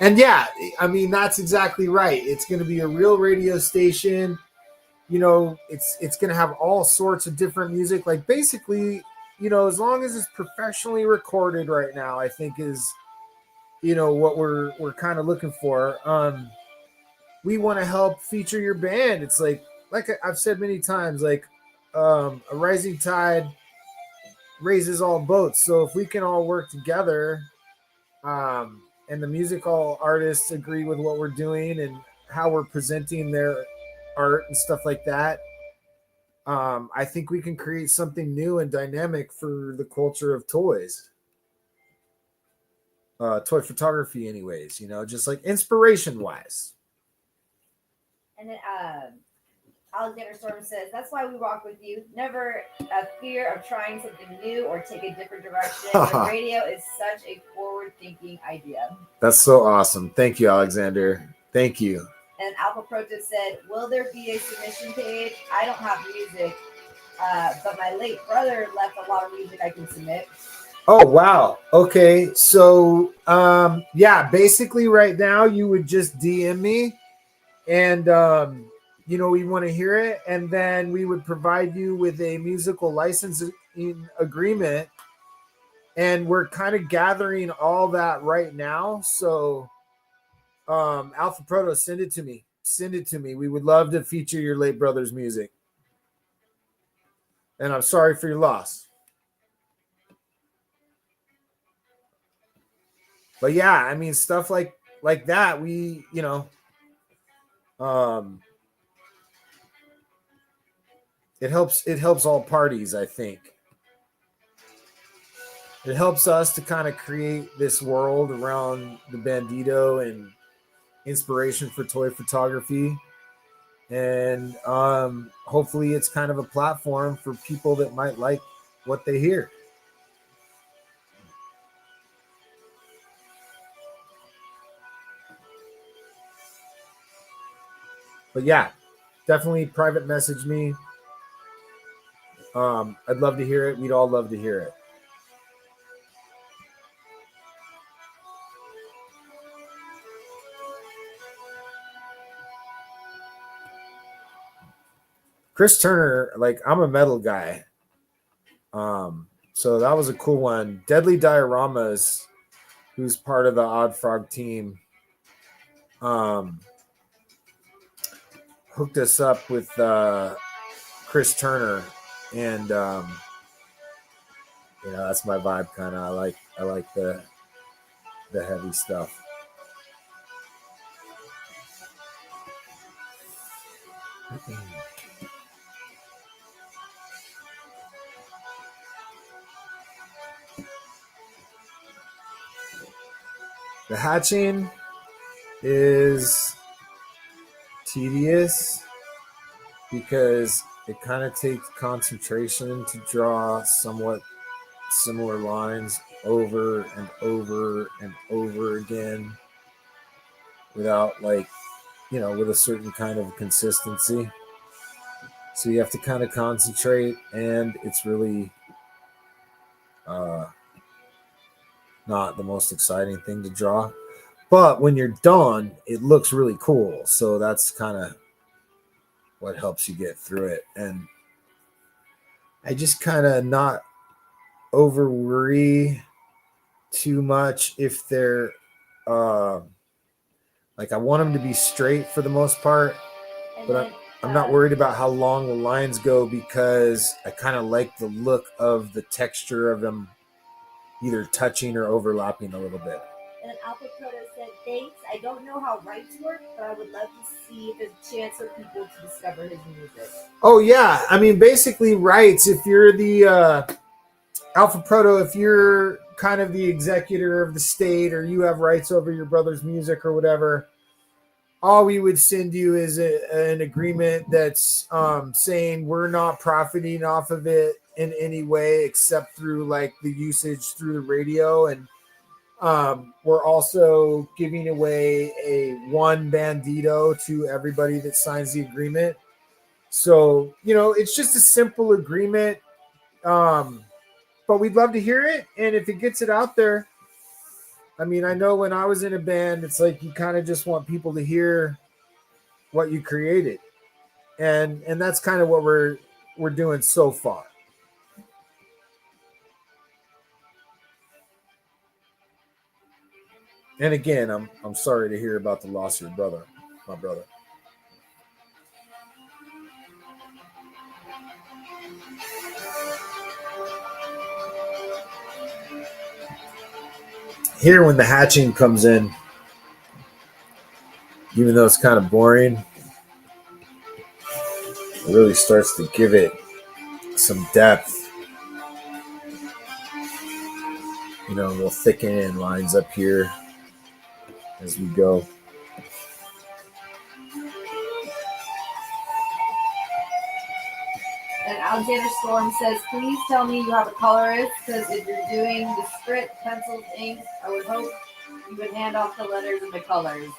And yeah, I mean that's exactly right. It's going to be a real radio station. You know, it's going to have all sorts of different music. Like basically, you know, as long as it's professionally recorded right now, I think is, you know, what we're kind of looking for. We want to help feature your band. It's like I've said many times, like a rising tide raises all boats. So if we can all work together, and the musical artists agree with what we're doing and how we're presenting their art and stuff like that, I think we can create something new and dynamic for the culture of toys. Toy photography, anyways, you know, just like inspiration wise. And then Alexander Storm says, that's why we rock with you. Never a fear of trying something new or take a different direction. The radio is such a forward-thinking idea. That's so awesome. Thank you, Alexander. Thank you. And Alpha Protest said, will there be a submission page? I don't have music, but my late brother left a lot of music I can submit. Oh, wow. Okay. So, yeah, basically right now you would just DM me and, you know, we want to hear it. And then we would provide you with a musical licensing agreement. And we're kind of gathering all that right now. So, Alpha Proto, send it to me. Send it to me. We would love to feature your late brother's music. And I'm sorry for your loss. But yeah, I mean stuff like that, we, you know, it helps all parties, I think. It helps us to kind of create this world around the Bandito and inspiration for toy photography. And hopefully it's kind of a platform for people that might like what they hear. But yeah, definitely private message me. I'd love to hear it. We'd all love to hear it. Chris Turner, like I'm a metal guy. So that was a cool one. Deadly Dioramas, who's part of the Oddfrog team, hooked us up with Chris Turner, and you know that's my vibe kind of. I like the heavy stuff. The hatching is tedious because it kind of takes concentration to draw somewhat similar lines over and over and over again without, like, you know, with a certain kind of consistency. So you have to kind of concentrate, and it's really not the most exciting thing to draw. But when you're done, it looks really cool. So that's kind of what helps you get through it. And I just kind of not over worry too much if they're like I want them to be straight for the most part, but I'm not worried about how long the lines go because I kind of like the look of the texture of them either touching or overlapping a little bit. And then Alpha Proto said, thanks. I don't know how rights work, but I would love to see if there's a chance for people to discover his music. Oh, yeah. I mean, basically rights, if you're the Alpha Proto, if you're kind of the executor of the state or you have rights over your brother's music or whatever, all we would send you is an agreement that's saying we're not profiting off of it in any way except through like the usage through the radio. And we're also giving away a one bandito to everybody that signs the agreement. So, you know, it's just a simple agreement. but we'd love to hear it. And if it gets it out there, I mean, I know when I was in a band, it's like you kind of just want people to hear what you created, and that's kind of what we're doing so far. And again, I'm sorry to hear about the loss of your brother, my brother. Here, when the hatching comes in, even though it's kind of boring, it really starts to give it some depth. You know, we'll thicken in lines up here as we go. And Alexander Storm says, please tell me you have a colorist, because if you're doing the script, pencils, inks, I would hope you would hand off the letters and the colors.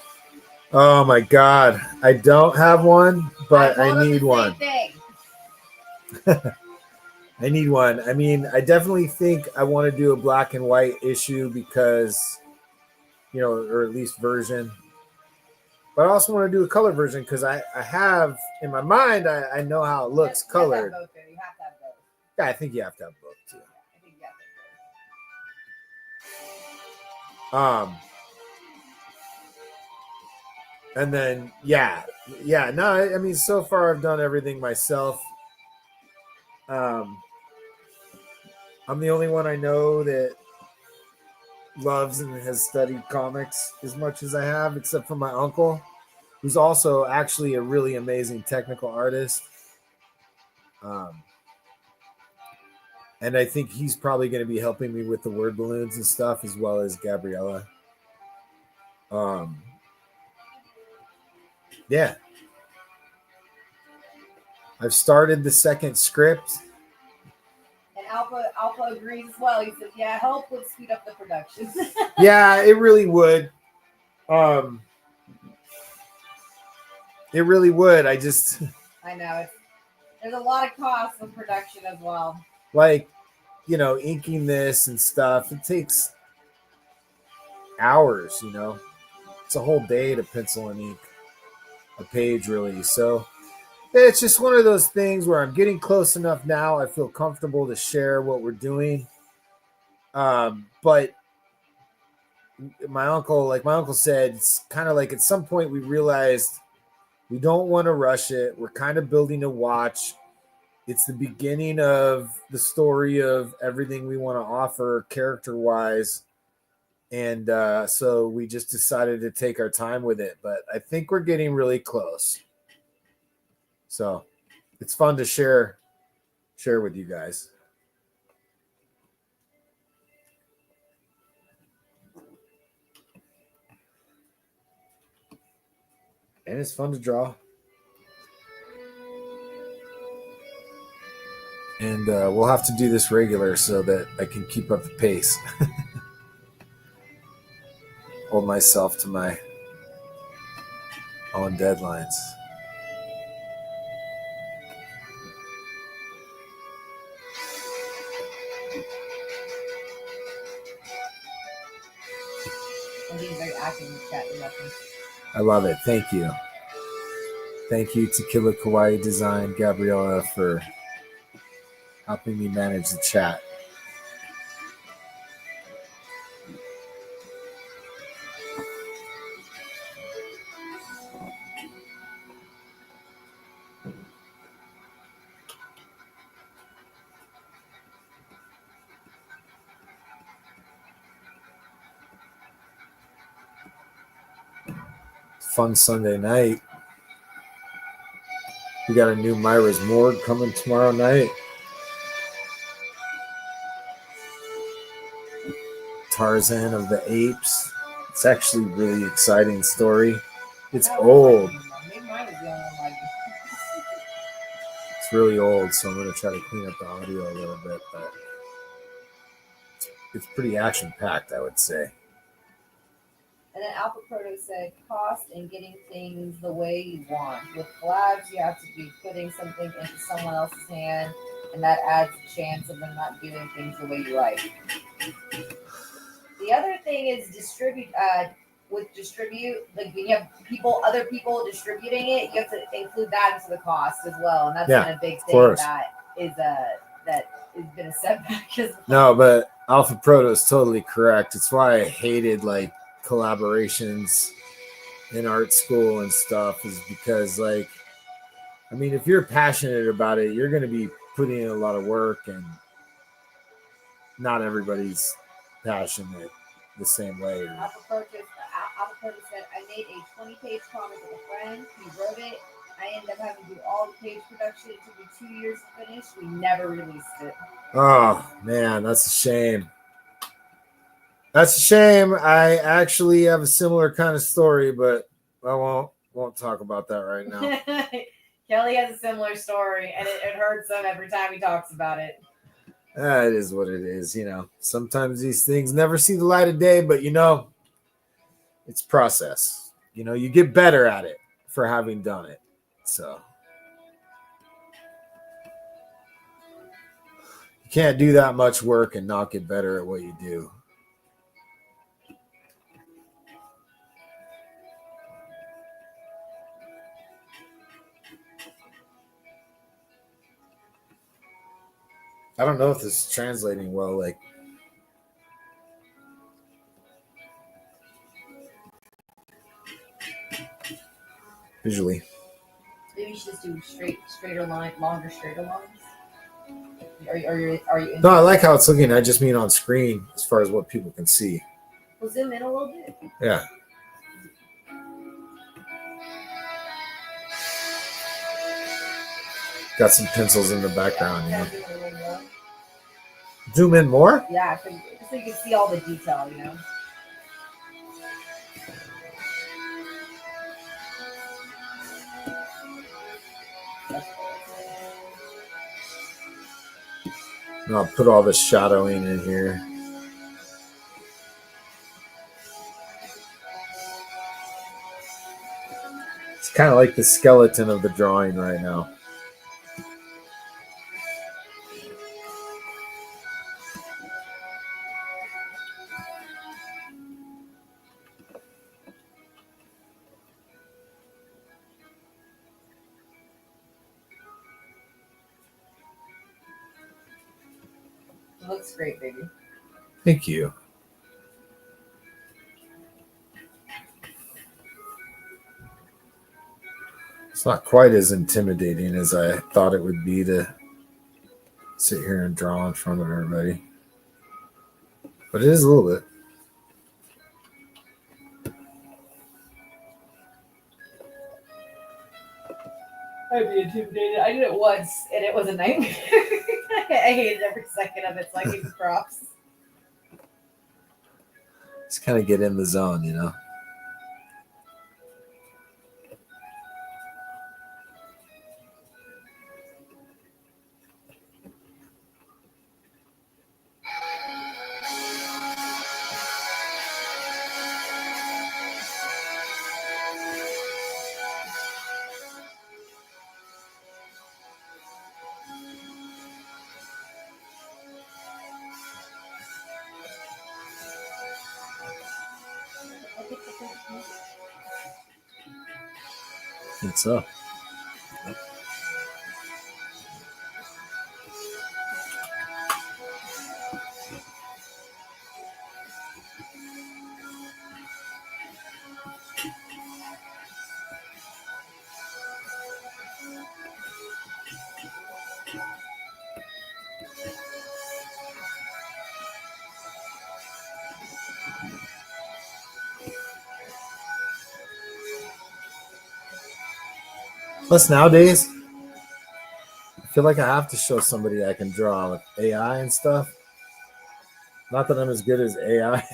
Oh my God. I don't have one, but I need one. I need one. I mean, I definitely think I want to do a black and white issue because, you know, or at least version. But I also want to do a color version because I have in my mind, I know how it looks colored. You have to have both. Yeah, I think you have to have both too. I think you have to have both. And then yeah. No, I mean, so far I've done everything myself. I'm the only one I know that loves and has studied comics as much as I have, except for my uncle, who's also actually a really amazing technical artist. And I think he's probably going to be helping me with the word balloons and stuff, as well as Gabriella. Yeah. I've started the second script. And Alpha agrees as well. He said, yeah, help would speed up the production. Yeah, it really would. It really would. I know. There's a lot of costs of production as well. Like, you know, inking this and stuff, it takes hours, you know. It's a whole day to pencil and ink a page, really. So it's just one of those things where I'm getting close enough now. I feel comfortable to share what we're doing. But my uncle said, it's kind of like at some point we realized we don't want to rush it. We're kind of building a watch. It's the beginning of the story of everything we want to offer character-wise. And so we just decided to take our time with it. But I think we're getting really close. So it's fun to share with you guys. And it's fun to draw. And we'll have to do this regular so that I can keep up the pace. Hold myself to my own deadlines. And being very active in the chat. I love it. Thank you. Thank you to Killer Kawaii Design, Gabriella, for helping me manage the chat. Fun Sunday night. We got a new Myra's Morgue coming tomorrow night. Tarzan of the Apes. It's actually a really exciting story. It's old. It's really old, so I'm going to try to clean up the audio a little bit, but it's pretty action-packed, I would say. And then Alpha Proto said, cost and getting things the way you want. With collabs, you have to be putting something into someone else's hand and that adds a chance of them not doing things the way you like. The other thing is distribute. Like when you have other people distributing it, you have to include that into the cost as well, and that's been a big thing that has been a setback. No, but Alpha Proto is totally correct. It's why I hated like collaborations in art school and stuff, is because like, I mean, if you're passionate about it, you're going to be putting in a lot of work, and not everybody's passionate the same way. Alpha Proto said, I made a 20-page comic with a friend. He wrote it. I ended up having to do all the page production. It took me 2 years to finish. We never released it. Oh, man, that's a shame. That's a shame. I actually have a similar kind of story, but I won't talk about that right now. Kelly has a similar story, and it hurts him every time he talks about it. It is what it is, you know. Sometimes these things never see the light of day, but you know, it's process. You know, you get better at it for having done it. So you can't do that much work and not get better at what you do. I don't know if this is translating well, like visually. Maybe you should just do straighter lines. Are you No, I like how it's looking. I just mean on screen as far as what people can see. We'll zoom in a little bit. Yeah. Got some pencils in the background. Yeah, You know. Zoom in more? Yeah, so you can see all the detail, you know. And I'll put all the shadowing in here. It's kind of like the skeleton of the drawing right now. It looks great, baby. Thank you. It's not quite as intimidating as I thought it would be to sit here and draw in front of everybody. But it is a little bit. I'd be intimidated. I did it once, and it was a nightmare. I hated every second of it, so I gave you props. Just kind of get in the zone, you know? I think so. Plus, nowadays, I feel like I have to show somebody I can draw with AI and stuff. Not that I'm as good as AI,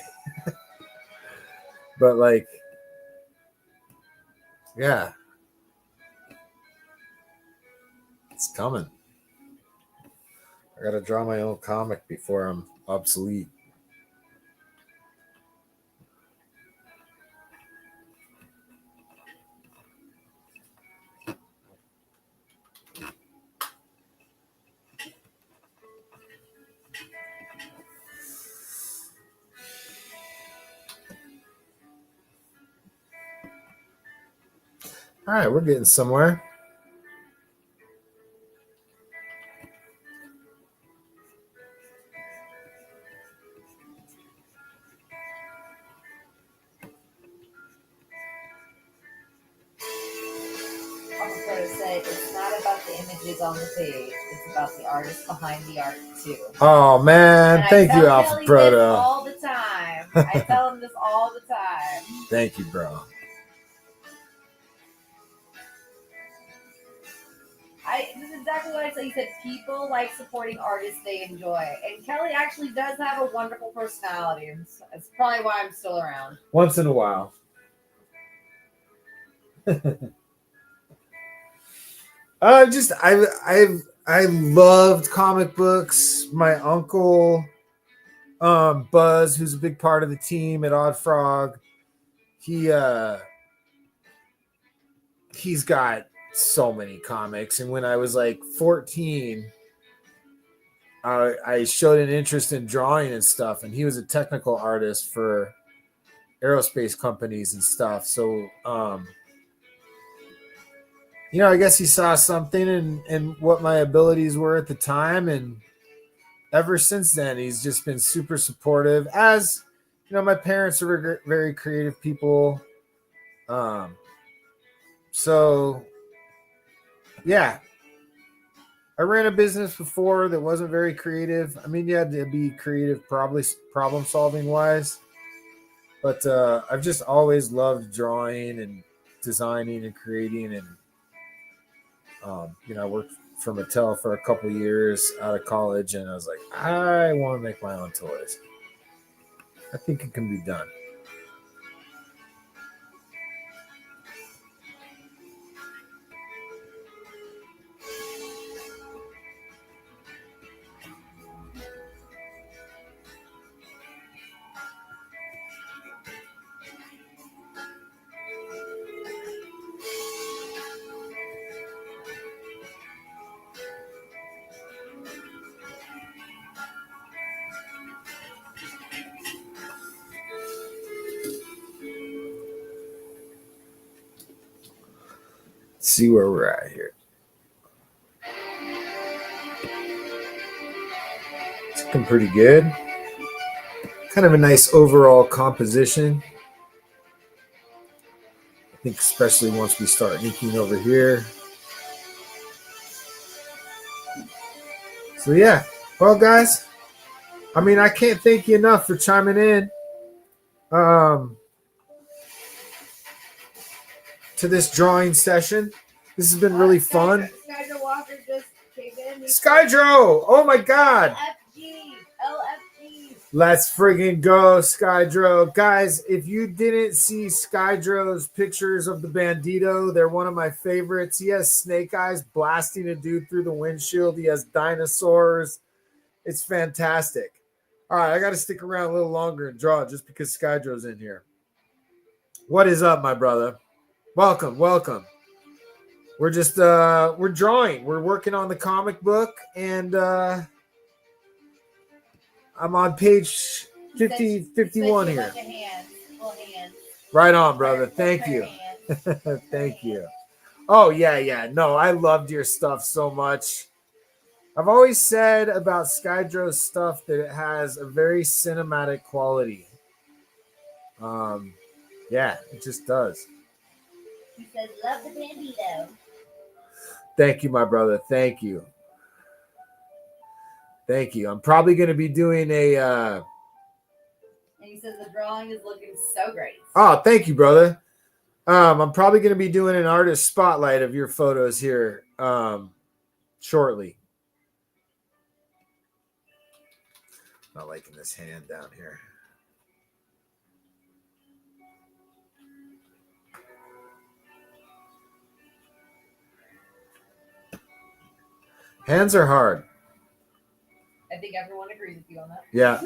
but like, yeah, it's coming. I gotta draw my own comic before I'm obsolete. All right, we're getting somewhere. I'm going to say it's not about the images on the page. It's about the artist behind the art too. Oh man, And thank you, I tell Kelly this Alpha all the time. I tell him this all the time. Thank you, bro. This is exactly what I said. He said people like supporting artists they enjoy, and Kelly actually does have a wonderful personality, and it's probably why I'm still around. Once in a while. I loved comic books. My uncle, Buzz, who's a big part of the team at Oddfrog, he's got so many comics. And when I was like 14, I showed an interest in drawing and stuff, and he was a technical artist for aerospace companies and stuff. So I guess he saw something in what my abilities were at the time, and ever since then he's just been super supportive. As my parents are very creative people, so yeah, I ran a business before that wasn't very creative. I mean, you had to be creative, probably problem solving wise, but I've just always loved drawing and designing and creating. And I worked for Mattel for a couple years out of college, and I was like, I want to make my own toys. I think it can be done. Let's see where we're at here. It's looking pretty good. Kind of a nice overall composition. I think especially once we start inking over here. So yeah, well guys, I mean, I can't thank you enough for chiming in to this drawing session. This has been really fun. Skydro Walker just came in. Skydro! Oh my god! LFG. Let's friggin' go, Skydro. Guys, if you didn't see Skydro's pictures of the Bandito, they're one of my favorites. He has snake eyes blasting a dude through the windshield. He has dinosaurs. It's fantastic. All right, I got to stick around a little longer and draw just because Skydro's in here. What is up, my brother? Welcome. We're just we're drawing. We're working on the comic book, and I'm on page 51 here. Hands. Right on, brother. Thank you. Thank you. Oh, yeah. No, I loved your stuff so much. I've always said about Skydro's stuff that it has a very cinematic quality. Yeah, it just does. He says, love the Bandito. Thank you, my brother. Thank you. I'm probably going to be doing a... And he says the drawing is looking so great. Oh, thank you, brother. I'm probably going to be doing an artist spotlight of your photos here shortly. Not liking this hand down here. Hands are hard. I think everyone agrees with you on that. Yeah.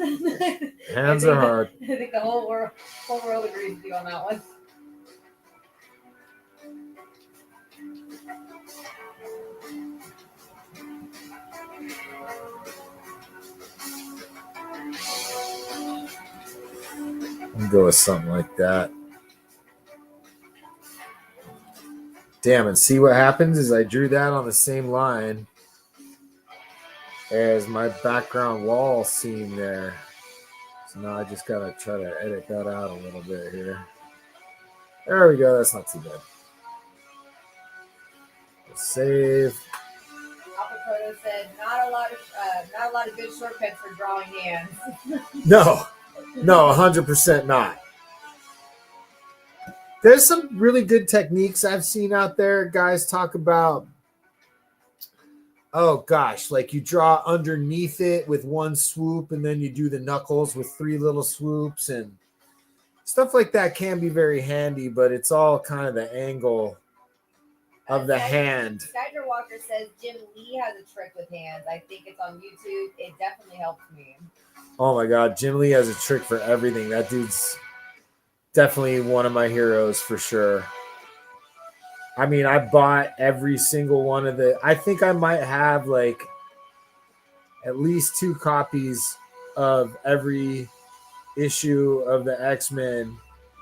Hands are hard. I think the whole world agrees with you on that one. I'll go with something like that. Damn, and see what happens is I drew that on the same line as my background wall scene there. So now I just gotta try to edit that out a little bit here. There we go. That's not too bad. Save. Alpha said, not a lot of good shortcuts for drawing hands. No, 100% not. There's some really good techniques I've seen out there. Guys talk about, oh gosh, like you draw underneath it with one swoop and then you do the knuckles with 3 little swoops, and stuff like that can be very handy, but it's all kind of the angle of the hand. Skyder Walker says Jim Lee has a trick with hands. I think it's on YouTube. It definitely helps me. Oh my God, Jim Lee has a trick for everything. That dude's definitely one of my heroes for sure. I mean, I bought every single one of the, I think I might have like at least 2 copies of every issue of the X-Men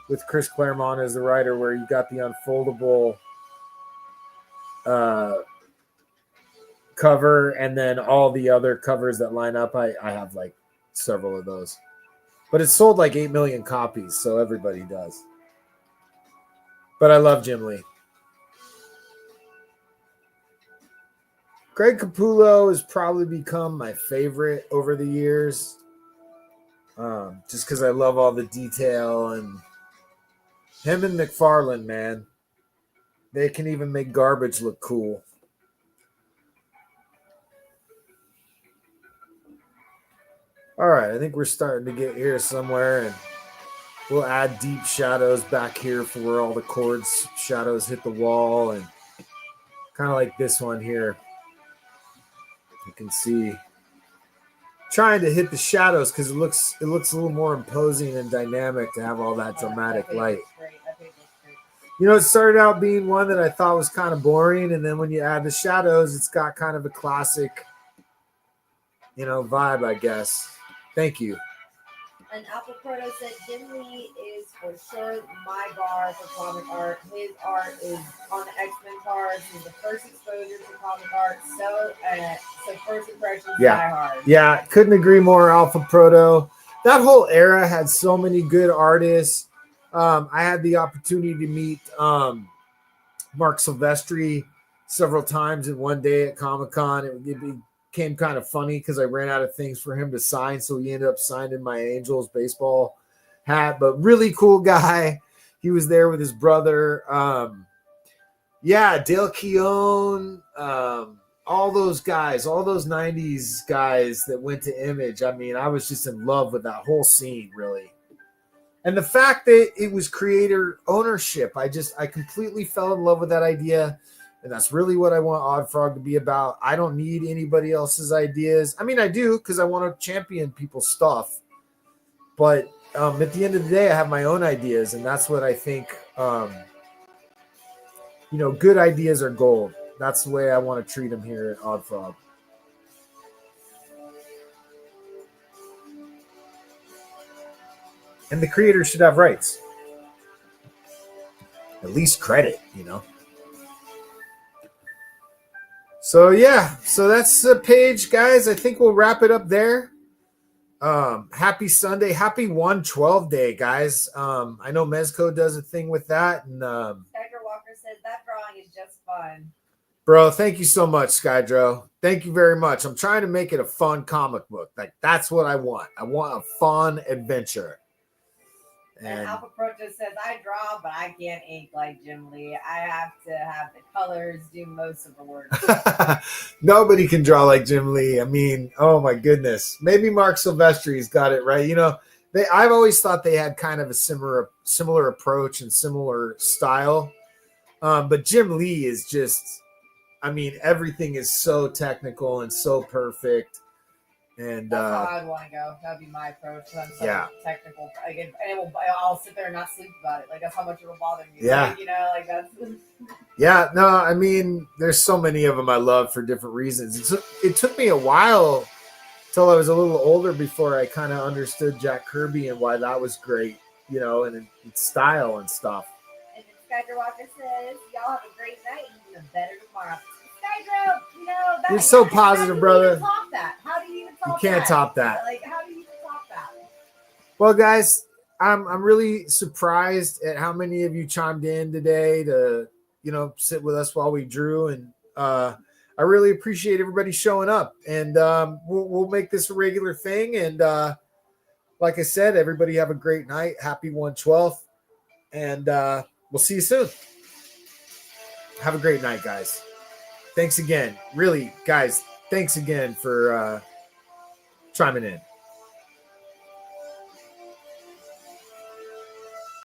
with Chris Claremont as the writer, where you got the unfoldable cover and then all the other covers that line up. I have like several of those, but it sold like 8 million copies, so everybody does. But I love Jim Lee. Greg Capullo has probably become my favorite over the years, just because I love all the detail, and him and McFarlane, man, they can even make garbage look cool. All right, I think we're starting to get here somewhere, and we'll add deep shadows back here for where all the chords shadows hit the wall, and kind of like this one here. You can see trying to hit the shadows because it looks a little more imposing and dynamic to have all that dramatic light. You know, it started out being one that I thought was kind of boring, and then when you add the shadows, it's got kind of a classic, you know, vibe, I guess. Thank you. And Apple Proto said Jim Lee is for sure my bar for comic art. His art is on the X-Men cards. He's the first exposure to comic art. So first impressions die hard. Yeah, couldn't agree more, Alpha Proto. That whole era had so many good artists. I had the opportunity to meet Mark Silvestri several times in one day at Comic-Con. It became kind of funny because I ran out of things for him to sign, so he ended up signing my Angels baseball hat. But really cool guy. He was there with his brother. Dale Keown, all those guys, all those 90s guys that went to Image. I mean, I was just in love with that whole scene, really. And the fact that it was creator ownership, I completely fell in love with that idea. And that's really what I want Oddfrog to be about. I don't need anybody else's ideas. I mean, I do, because I want to champion people's stuff. But at the end of the day, I have my own ideas. And that's what I think, good ideas are gold. That's the way I want to treat them here at Oddfrog. And the creator should have rights. At least credit, you know. So that's the page, guys. I think we'll wrap it up there. Happy Sunday. Happy 1/12 day, guys. I know Mezco does a thing with that. And Tiger Walker says that drawing is just fun. Bro, thank you so much, Skydro. Thank you very much. I'm trying to make it a fun comic book. Like, that's what I want. I want a fun adventure. And Alpha Proto says, I draw, but I can't ink like Jim Lee. I have to have the colors do most of the work. Nobody can draw like Jim Lee. I mean, oh my goodness. Maybe Mark Silvestri's got it right. You know, I've always thought they had kind of a similar approach and similar style. But Jim Lee is just, I mean, everything is so technical and so perfect. And that's how I'd want to go. That'd be my approach. I'm so technical. Again, and I'll sit there and not sleep about it. Like, that's how much it will bother me. Yeah. Like, you know, like that's. Yeah. No, I mean, there's so many of them I love for different reasons. It took me a while till I was a little older before I kind of understood Jack Kirby and why that was great, you know, and its style and stuff. And Skydro Walker says, y'all have a great night and even better tomorrow. Skydro, you know, that, You're so how positive, do you brother. even top that? How do you even top that? You can't top that. Like, how do you even top that? Well, guys, I'm really surprised at how many of you chimed in today to, sit with us while we drew, and I really appreciate everybody showing up. And we'll make this a regular thing. And like I said, everybody have a great night. Happy 1/12th, and we'll see you soon. Have a great night, guys. Thanks again. Really, guys, thanks again for chiming in.